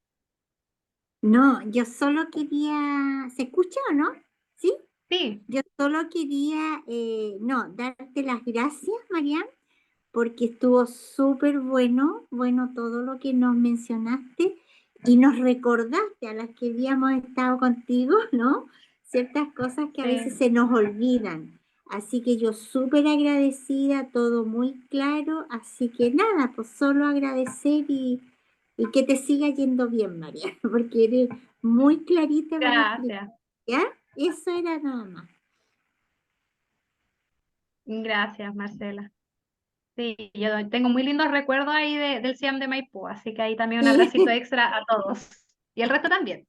No, yo solo quería, ¿se escucha o no? ¿Sí? Sí, Yo solo quería, no, darte las gracias, Marian, porque estuvo súper bueno todo lo que nos mencionaste y nos recordaste a las que habíamos estado contigo, ¿no? Ciertas cosas que a veces se nos olvidan. Así que yo súper agradecida, todo muy claro, así que nada, pues solo agradecer y que te siga yendo bien, María, porque eres muy clarita para explicar, gracias, ¿ya? Eso era nada más. gracias, Marcela. Sí, yo tengo muy lindos recuerdos ahí del CIAM de Maipú, así que ahí también un abracito Sí. extra a todos. Y el resto también.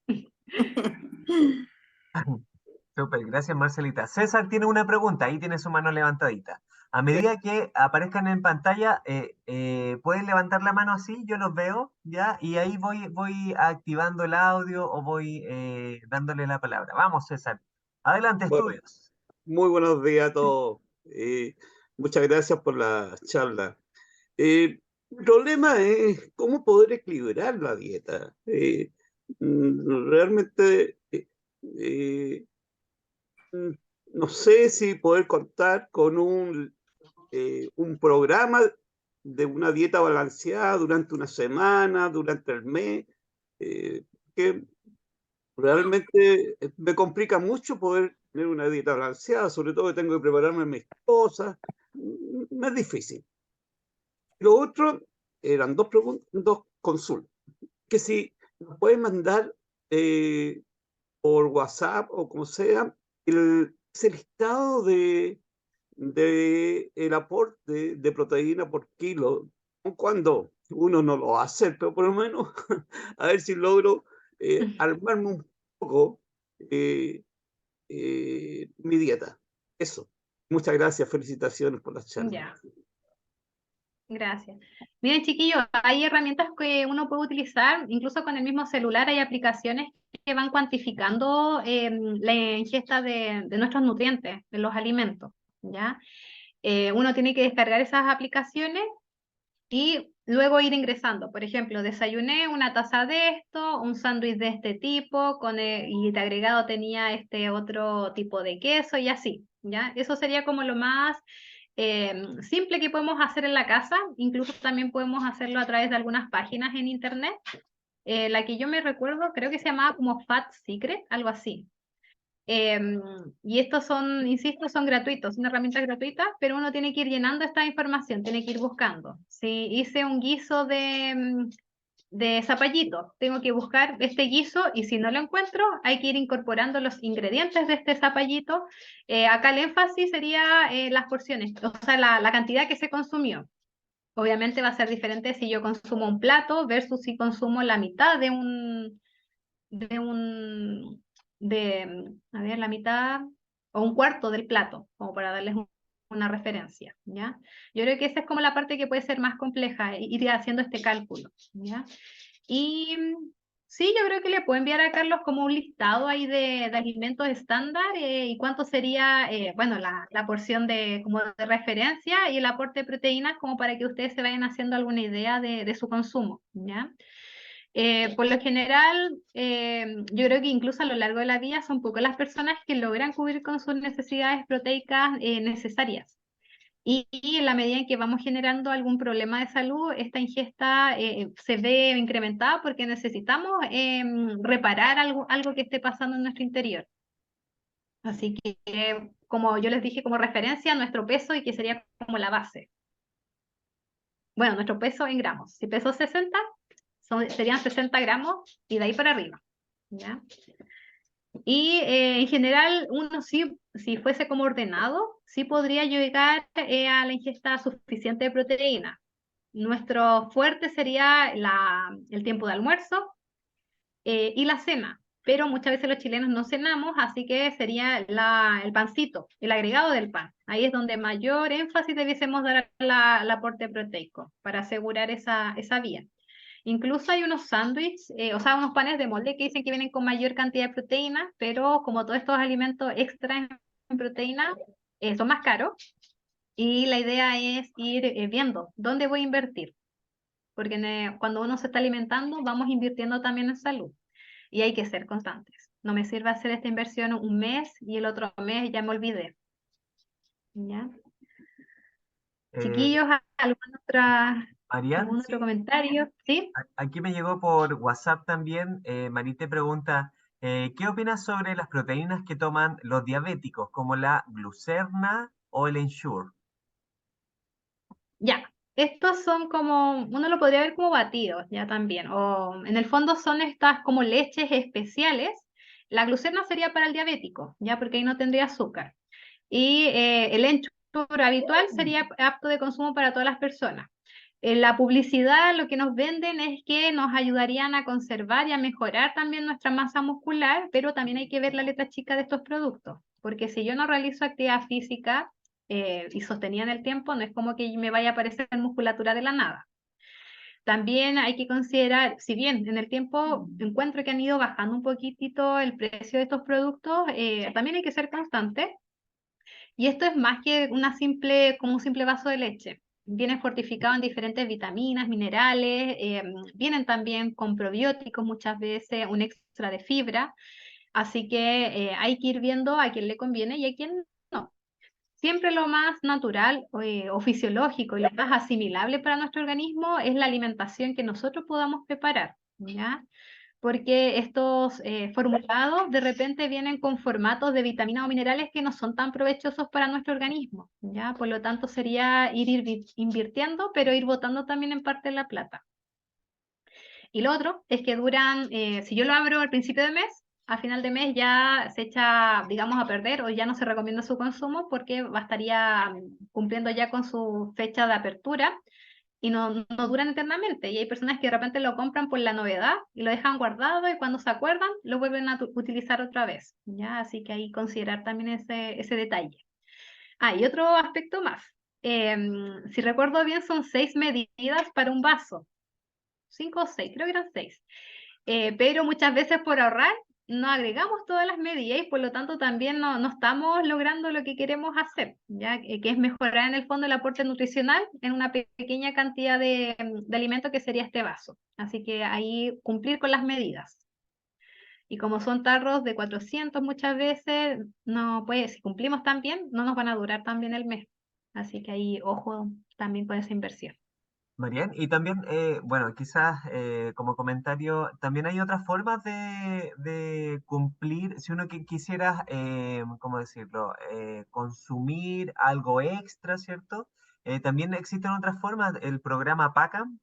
Súper, gracias Marcelita. César tiene una pregunta, ahí tiene su mano levantadita. A medida que aparezcan en pantalla, pueden levantar la mano así, yo los veo, ¿ya? Y ahí voy activando el audio o voy dándole la palabra. Vamos, César. Adelante, Bueno, estudios. muy buenos días a todos. Muchas gracias por la charla. El problema es cómo poder equilibrar la dieta. Realmente eh, mm, no sé si poder contar con un programa de una dieta balanceada durante una semana, durante el mes, que realmente me complica mucho poder tener una dieta balanceada, sobre todo que tengo que prepararme mis cosas. Me es difícil. Lo otro eran dos consultas. Que si nos pueden mandar por WhatsApp o como sea, ese listado de el aporte de proteína por kilo, cuando uno no lo hace, pero por lo menos a ver si logro armarme un poco eh, mi dieta. Eso. Muchas gracias, felicitaciones por la charla. Ya, gracias. Miren, chiquillos, hay herramientas que uno puede utilizar, incluso con el mismo celular hay aplicaciones que van cuantificando la ingesta de nuestros nutrientes, de los alimentos, ¿ya? Uno tiene que descargar esas aplicaciones y luego ir ingresando. Por ejemplo, desayuné una taza de esto, un sándwich de este tipo, y de agregado tenía este otro tipo de queso y así, ¿ya? Eso sería como lo más simple que podemos hacer en la casa. Incluso también podemos hacerlo a través de algunas páginas en internet. La que yo me recuerdo, creo que se llamaba como Fat Secret, algo así. Y estos son, insisto, son gratuitos, son herramientas gratuitas, pero uno tiene que ir llenando esta información, tiene que ir buscando. Si hice un guiso de zapallito, tengo que buscar este guiso y si no lo encuentro, hay que ir incorporando los ingredientes de este zapallito. Acá el énfasis sería las porciones, o sea, la cantidad que se consumió. Obviamente va a ser diferente si yo consumo un plato versus si consumo la mitad de un, a ver, la mitad o un cuarto del plato, como para darles una referencia, ¿ya? Yo creo que esa es como la parte que puede ser más compleja, ir haciendo este cálculo, ¿ya? Y sí, yo creo que le puedo enviar a Carlos como un listado ahí de alimentos estándar y cuánto sería, bueno, la porción como de referencia y el aporte de proteínas como para que ustedes se vayan haciendo alguna idea de su consumo, ¿ya? Por lo general, yo creo que incluso a lo largo de la vida son pocas las personas que logran cubrir con sus necesidades proteicas necesarias. Y en la medida en que vamos generando algún problema de salud, esta ingesta se ve incrementada porque necesitamos reparar algo que esté pasando en nuestro interior. Así que, como yo les dije, como referencia, nuestro peso y que sería como la base. Bueno, nuestro peso en gramos. Si peso 60, serían 60 gramos y de ahí para arriba, ¿ya? Y en general, uno sí, si fuese como ordenado, sí podría llegar a la ingesta suficiente de proteína. Nuestro fuerte sería el tiempo de almuerzo y la cena, pero muchas veces los chilenos no cenamos, así que sería el pancito, el agregado del pan. Ahí es donde mayor énfasis debiésemos dar al aporte proteico para asegurar esa vía. Incluso hay unos sándwiches, o sea, unos panes de molde que dicen que vienen con mayor cantidad de proteína, pero como todos estos alimentos extra en proteína son más caros, y la idea es ir viendo dónde voy a invertir, porque cuando uno se está alimentando, vamos invirtiendo también en salud, y hay que ser constantes. No me sirve hacer esta inversión un mes y el otro mes ya me olvidé. ¿Ya? Chiquillos, Marian, ¿algún otro sí, comentario? ¿Sí? aquí me llegó por WhatsApp también. Marí te pregunta, ¿qué opinas sobre las proteínas que toman los diabéticos, como la glucerna o el Ensure? Ya, estos son como, uno lo podría ver como batidos ya también, o en el fondo son estas como leches especiales. La glucerna sería para el diabético, ya porque ahí no tendría azúcar. Y el Ensure habitual sería apto de consumo para todas las personas. En la publicidad lo que nos venden es que nos ayudarían a conservar y a mejorar también nuestra masa muscular, pero también hay que ver la letra chica de estos productos, porque si yo no realizo actividad física y sostenida en el tiempo, no es como que me vaya a aparecer musculatura de la nada. También hay que considerar, si bien en el tiempo encuentro que han ido bajando un poquitito el precio de estos productos, también hay que ser constante. Y esto es más que como un simple vaso de leche. Viene fortificado en diferentes vitaminas, minerales, vienen también con probióticos muchas veces, un extra de fibra. Así que hay que ir viendo a quién le conviene y a quién no. Siempre lo más natural o fisiológico y lo más asimilable para nuestro organismo es la alimentación que nosotros podamos preparar, ¿ya? Porque estos formulados de repente vienen con formatos de vitaminas o minerales que no son tan provechosos para nuestro organismo, ¿ya? Por lo tanto sería ir invirtiendo, pero ir botando también en parte la plata. Y lo otro es que duran, si yo lo abro al principio de mes, a final de mes ya se echa, digamos, a perder o ya no se recomienda su consumo porque estaría cumpliendo ya con su fecha de apertura y no duran eternamente. Y hay personas que de repente lo compran por la novedad y lo dejan guardado y cuando se acuerdan lo vuelven a utilizar otra vez, ¿ya? Así que ahí considerar también ese detalle. Ah, y otro aspecto más. Si recuerdo bien, son 6 medidas para un vaso. 5 o 6, creo que eran 6. Pero muchas veces por ahorrar no agregamos todas las medidas y por lo tanto también no estamos logrando lo que queremos hacer, ¿ya? Que es mejorar en el fondo el aporte nutricional en una pequeña cantidad de alimento que sería este vaso. Así que ahí cumplir con las medidas. Y como son tarros de 400 muchas veces, no puede, si cumplimos también, no nos van a durar también el mes. Así que ahí, ojo también con esa inversión. Marian, y también, bueno, quizás como comentario, también hay otras formas de cumplir, si uno quisiera, ¿cómo decirlo?, consumir algo extra, ¿cierto? También existen otras formas, el programa PACAM,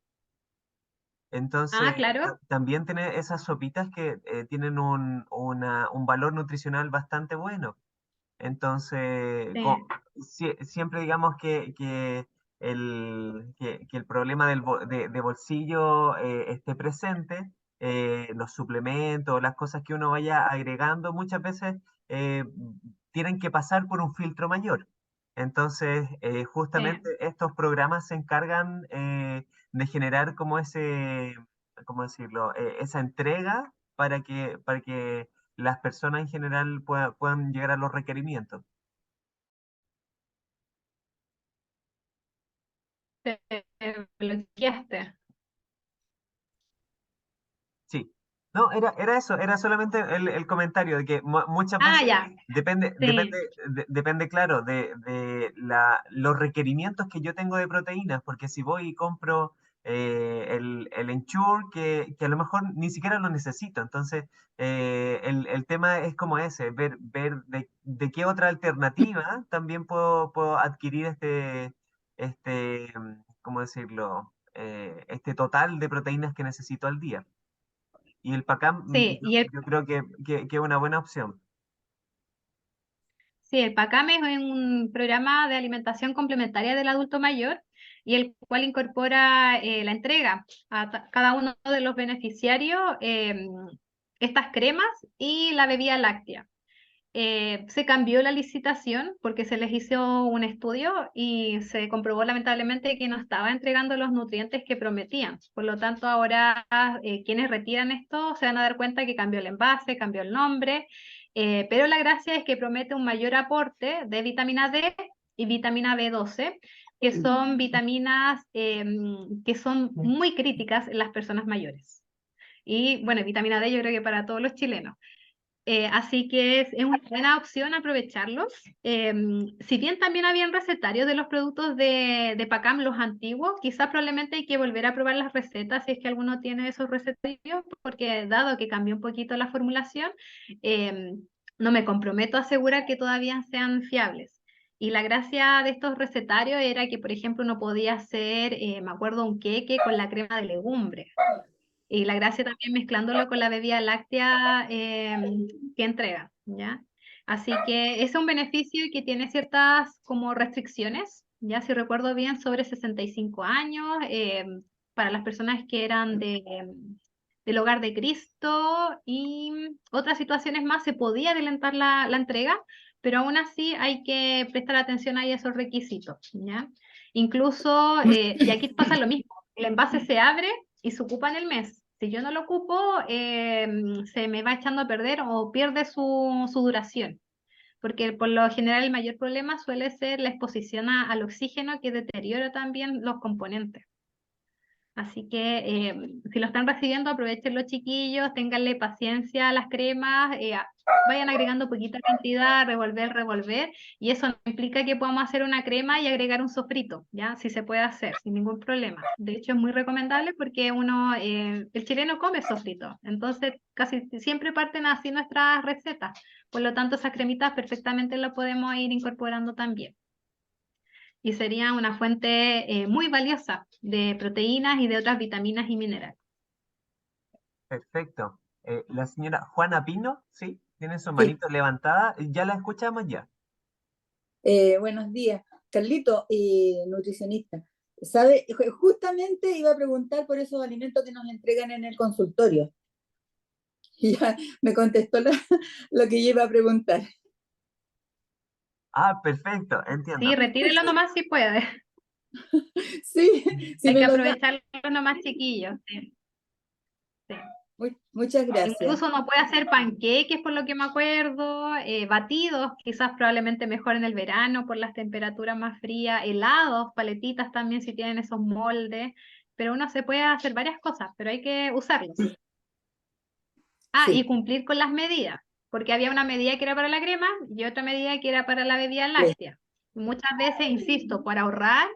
Ah, entonces claro. también tiene esas sopitas que tienen un valor nutricional bastante bueno. Entonces, Sí, siempre digamos que el problema de bolsillo esté presente, los suplementos, las cosas que uno vaya agregando, muchas veces eh, tienen que pasar por un filtro mayor. Entonces, justamente sí. estos programas se encargan de generar como ¿cómo decirlo? Esa entrega para que las personas en general puedan llegar a los requerimientos. Te bloqueaste. Sí. No, era eso, era solamente el comentario de que muchas Ah, veces ya. Sí, depende, claro, de los requerimientos que yo tengo de proteínas, porque si voy y compro el Ensure, que a lo mejor ni siquiera lo necesito, entonces el tema es como ese, ver de qué otra alternativa también puedo adquirir ¿cómo decirlo? Este total de proteínas que necesito al día. Y el PACAM, sí. yo creo que es una buena opción. Sí, el PACAM es un programa de alimentación complementaria del adulto mayor y el cual incorpora la entrega a cada uno de los beneficiarios estas cremas y la bebida láctea. Se cambió la licitación porque se les hizo un estudio y se comprobó lamentablemente que no estaba entregando los nutrientes que prometían. Por lo tanto, ahora quienes retiran esto se van a dar cuenta que cambió el envase, cambió el nombre, pero la gracia es que promete un mayor aporte de vitamina D y vitamina B12, que son vitaminas que son muy críticas en las personas mayores. Y bueno, vitamina D yo creo que para todos los chilenos. Así que es una buena opción aprovecharlos. Si bien también habían recetarios de los productos de Pacam, los antiguos, quizás probablemente hay que volver a probar las recetas si es que alguno tiene esos recetarios, porque dado que cambió un poquito la formulación, no me comprometo a asegurar que todavía sean fiables. Y la gracia de estos recetarios era que, por ejemplo, uno podía hacer, me acuerdo, un queque con la crema de legumbre. Y la gracia también mezclándolo con la bebida láctea que entrega, ¿ya? Así que ese es un beneficio y que tiene ciertas como restricciones, ya si recuerdo bien, sobre 65 años, para las personas que eran del hogar de Cristo y otras situaciones más, se podía adelantar la entrega, pero aún así hay que prestar atención a esos requisitos, ¿ya? Incluso, y aquí pasa lo mismo, el envase se abre y se ocupa en el mes. Si yo no lo ocupo, se me va echando a perder o pierde su duración, porque por lo general el mayor problema suele ser la exposición al oxígeno que deteriora también los componentes. Así que si lo están recibiendo, aprovechen los chiquillos, ténganle paciencia a las cremas, vayan agregando poquita cantidad, revolver, y eso no implica que podamos hacer una crema y agregar un sofrito, ¿ya? Si se puede hacer, sin ningún problema. De hecho, es muy recomendable porque el chileno come sofrito, entonces casi siempre parten así nuestras recetas. Por lo tanto, esas cremitas perfectamente las podemos ir incorporando también y sería una fuente muy valiosa de proteínas y de otras vitaminas y minerales. Perfecto. La señora Juana Pino, ¿sí? Tiene su Sí, manito levantada. Ya la escuchamos ya. buenos días. Carlito, nutricionista. ¿Sabe? Justamente iba a preguntar por esos alimentos que nos entregan en el consultorio. Y ya me contestó lo que yo iba a preguntar. Ah, perfecto, entiendo. Sí, retírelo nomás si puede. Sí, sí Hay me que los da. aprovecharlo nomás chiquillos. Sí, sí. Muchas gracias. Incluso uno puede hacer panqueques, por lo que me acuerdo, batidos, quizás probablemente mejor en el verano por las temperaturas más frías, helados, paletitas también si tienen esos moldes, pero uno se puede hacer varias cosas, pero hay que usarlos. Ah, Sí. y cumplir con las medidas, porque había una medida que era para la crema y otra medida que era para la bebida láctea. Muchas veces, insisto, por ahorrar,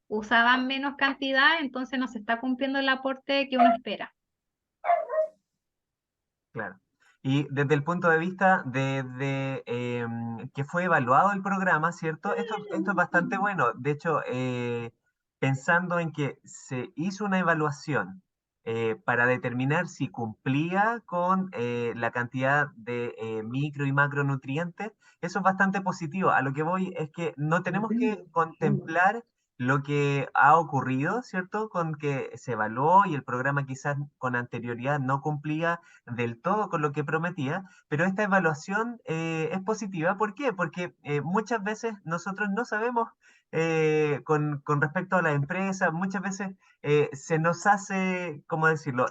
usaban menos cantidad, entonces no se está cumpliendo el aporte que uno espera. Claro. Y desde el punto de vista que fue evaluado el programa, ¿cierto? Esto es bastante bueno. De hecho, pensando en que se hizo una evaluación para determinar si cumplía con la cantidad de micro y macronutrientes, eso es bastante positivo. A lo que voy es que no tenemos que contemplar lo que ha ocurrido, ¿cierto? Con que se evaluó y el programa quizás con anterioridad no cumplía del todo con lo que prometía, pero esta evaluación es positiva. ¿Por qué? Porque muchas veces nosotros no sabemos con respecto a la empresa, muchas veces se nos hace, ¿cómo decirlo?,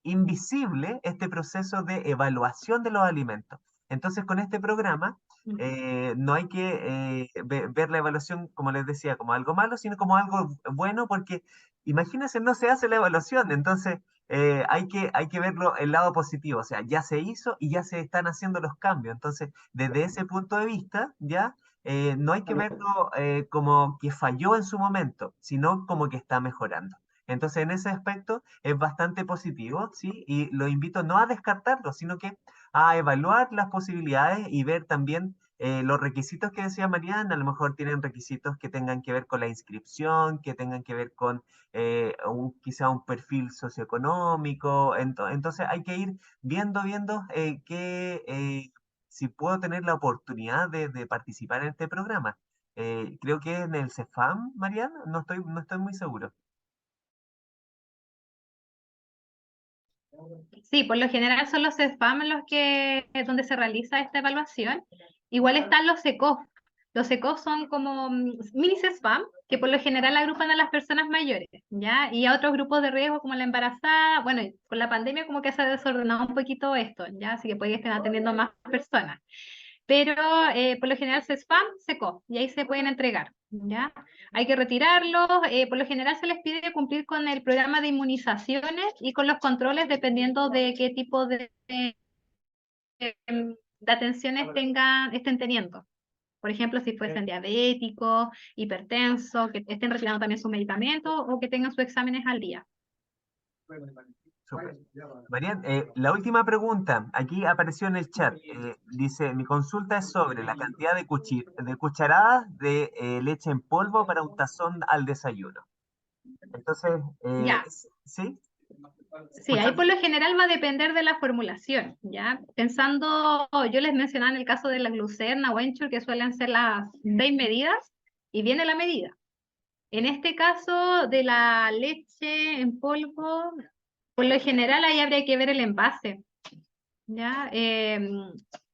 invisible este proceso de evaluación de los alimentos. Entonces, con este programa, no hay que ver la evaluación, como les decía, como algo malo, sino como algo bueno, porque imagínense, no se hace la evaluación, entonces hay que verlo el lado positivo, o sea, ya se hizo y ya se están haciendo los cambios. Entonces, desde ese punto de vista, ya no hay que verlo como que falló en su momento, sino como que está mejorando. Entonces, en ese aspecto es bastante positivo, ¿sí? Y lo invito no a descartarlo, sino que a evaluar las posibilidades y ver también los requisitos que decía Mariana. A lo mejor tienen requisitos que tengan que ver con la inscripción, que tengan que ver con quizá un perfil socioeconómico. Entonces hay que ir viendo si puedo tener la oportunidad de participar en este programa. Creo que en el CEFAM, Mariana, no estoy muy seguro. Sí, por lo general son los CESFAM donde se realiza esta evaluación. Igual están los SECOF. Los SECOF son como mini CESFAM, que por lo general agrupan a las personas mayores, ¿ya? Y a otros grupos de riesgo como la embarazada. Bueno, y con la pandemia como que se ha desordenado un poquito esto, ¿ya? Así que puede que estén atendiendo a más personas. Pero por lo general CESFAM, SECOF, y ahí se pueden entregar, ¿ya? Hay que retirarlos, por lo general se les pide cumplir con el programa de inmunizaciones y con los controles dependiendo de qué tipo de atenciones estén teniendo. Por ejemplo, si fuesen diabéticos, hipertensos, que estén retirando también sus medicamentos o que tengan sus exámenes al día. Súper. Marian, la última pregunta, aquí apareció en el chat, dice, mi consulta es sobre la cantidad de cucharadas de leche en polvo para un tazón al desayuno. Entonces, Ya. ¿sí? Sí, ahí por lo general va a depender de la formulación, ¿ya? Pensando, yo les mencionaba en el caso de la glucerna o Ensure, que suelen ser las 6 medidas, y viene la medida. En este caso de la leche en polvo, por lo general ahí habría que ver el envase, ¿ya?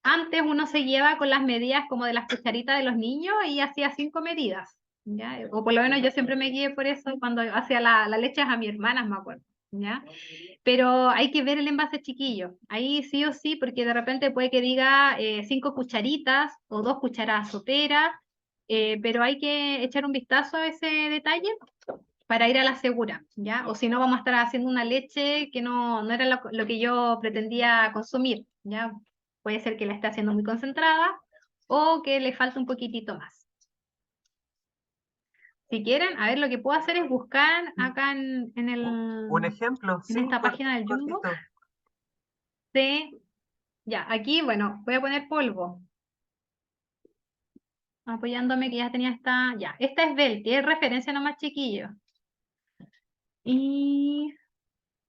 Antes uno se lleva con las medidas como de las cucharitas de los niños y hacía 5 medidas, ¿ya? O por lo menos yo siempre me guié por eso cuando hacía la leche a mis hermanas, me acuerdo, ¿ya? Pero hay que ver el envase chiquillo, ahí sí o sí, porque de repente puede que diga 5 cucharitas o 2 cucharadas soperas, pero hay que echar un vistazo a ese detalle para ir a la segura, ¿ya? O si no, vamos a estar haciendo una leche que no era lo que yo pretendía consumir, ¿ya? Puede ser que la esté haciendo muy concentrada o que le falte un poquitito más. Si quieren, a ver, lo que puedo hacer es buscar acá en Un ejemplo, sí, esta página del Jumbo. cortito. Sí, ya, aquí, bueno, voy a poner polvo. Apoyándome que ya tenía esta es Belti, es referencia nomás chiquillo. Y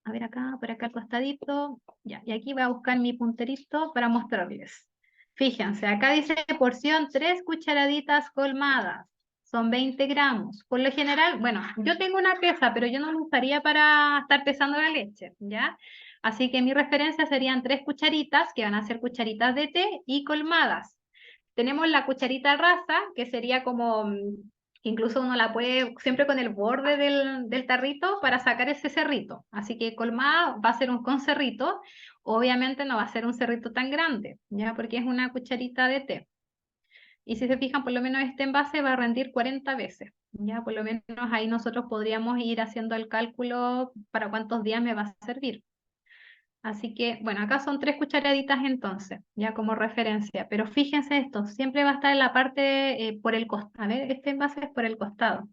a ver acá, por acá al costadito, ya, y aquí voy a buscar mi punterito para mostrarles. Fíjense, acá dice porción 3 cucharaditas colmadas, son 20 gramos. Por lo general, bueno, yo tengo una pesa, pero yo no lo usaría para estar pesando la leche, ¿ya? Así que mi referencia serían 3 cucharitas, que van a ser cucharitas de té y colmadas. Tenemos la cucharita rasa, que sería como Incluso uno la puede siempre con el borde del tarrito para sacar ese cerrito. Así que colmada va a ser un con cerrito. Obviamente no va a ser un cerrito tan grande, ¿ya? Porque es una cucharita de té. Y si se fijan, por lo menos este envase va a rendir 40 veces. Ya, por lo menos ahí nosotros podríamos ir haciendo el cálculo para cuántos días me va a servir. Así que, bueno, acá son 3 cucharaditas entonces, ya como referencia. Pero fíjense esto, siempre va a estar en la parte por el costado. A ver, este envase es por el costado.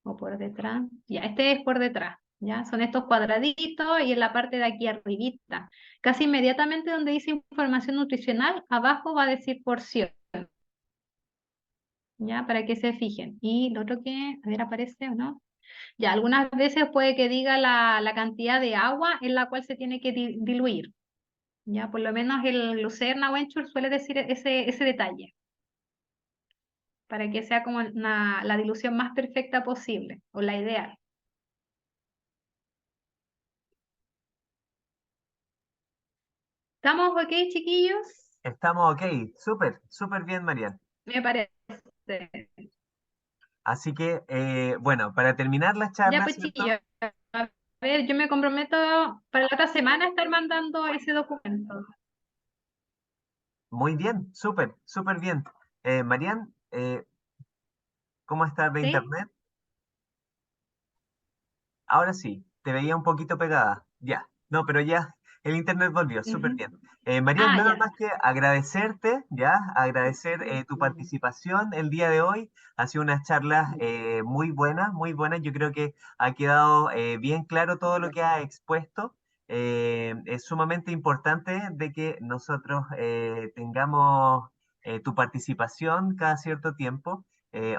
O por detrás. Ya, este es por detrás. Ya, son estos cuadraditos y en la parte de aquí arribita. Casi inmediatamente donde dice información nutricional, abajo va a decir porción. Ya, para que se fijen. Y lo otro que, a ver, aparece o no. Ya, algunas veces puede que diga la cantidad de agua en la cual se tiene que diluir. Ya, por lo menos el Lucerna o Enchur suele decir ese detalle, para que sea como la dilución más perfecta posible, o la ideal. ¿Estamos ok, chiquillos? Estamos ok, súper, súper bien, Marian. Me parece. Así que, bueno, para terminar la Ya, charla, pues, ¿cierto? chiquillos, a ver, yo me comprometo para la otra semana a estar mandando ese documento. Muy bien, súper, súper bien. Marian, ¿cómo estás de ¿Sí? internet? Ahora sí, te veía un poquito pegada. Ya, no, pero ya el internet volvió, súper Ujú. bien. Marian, Ah, nada ya. más que agradecerte, ya, agradecer tu participación el día de hoy. Ha sido una charla muy buena, muy buena. Yo creo que ha quedado bien claro todo lo que has expuesto. Es sumamente importante de que nosotros tengamos tu participación cada cierto tiempo.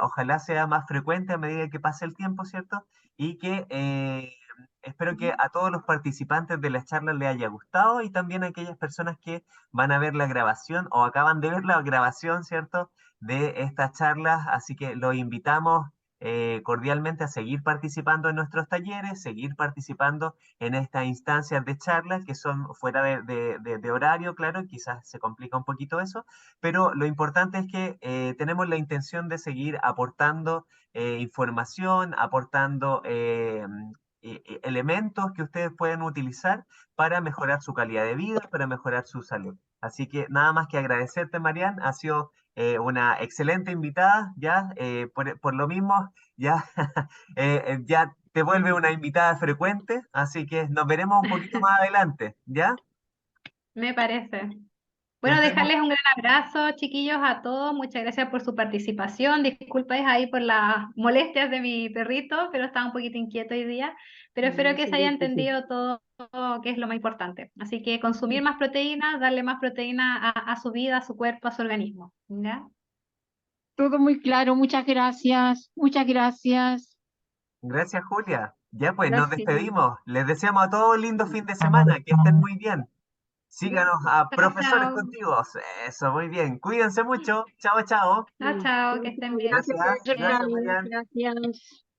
Ojalá sea más frecuente a medida que pase el tiempo, ¿cierto? Y que espero que a todos los participantes de la charla les haya gustado y también a aquellas personas que van a ver la grabación o acaban de ver la grabación, ¿cierto? De estas charlas, así que los invitamos cordialmente a seguir participando en nuestros talleres, seguir participando en estas instancias de charlas que son fuera de horario, claro, quizás se complica un poquito eso, pero lo importante es que tenemos la intención de seguir aportando información, aportando elementos que ustedes pueden utilizar para mejorar su calidad de vida, para mejorar su salud. Así que nada más que agradecerte, Marian, ha sido una excelente invitada, ya, por lo mismo, ya, ya te vuelve una invitada frecuente, así que nos veremos un poquito más adelante, ¿ya? Me parece. Que Bueno, estemos. dejarles un gran abrazo, chiquillos, a todos. Muchas gracias por su participación. Disculpen ahí por las molestias de mi perrito, pero estaba un poquito inquieto hoy día. Pero espero No que se se haya preocupe. entendido todo, que es lo más importante. Así que consumir más proteínas, darle más proteína a su vida, a su cuerpo, a su organismo. ¿Ya? Todo muy claro, muchas gracias, muchas gracias. Gracias, Julia. Ya pues, nos Gracias. despedimos. Les deseamos a todos un lindo fin de semana. Que estén muy bien. Síganos a Chao, Profesores chao. Contigo. Eso, muy bien. Cuídense mucho. Chao, chao. Chao, chao, que estén bien. Gracias. Gracias, Gracias, Carlos. Marian. Gracias.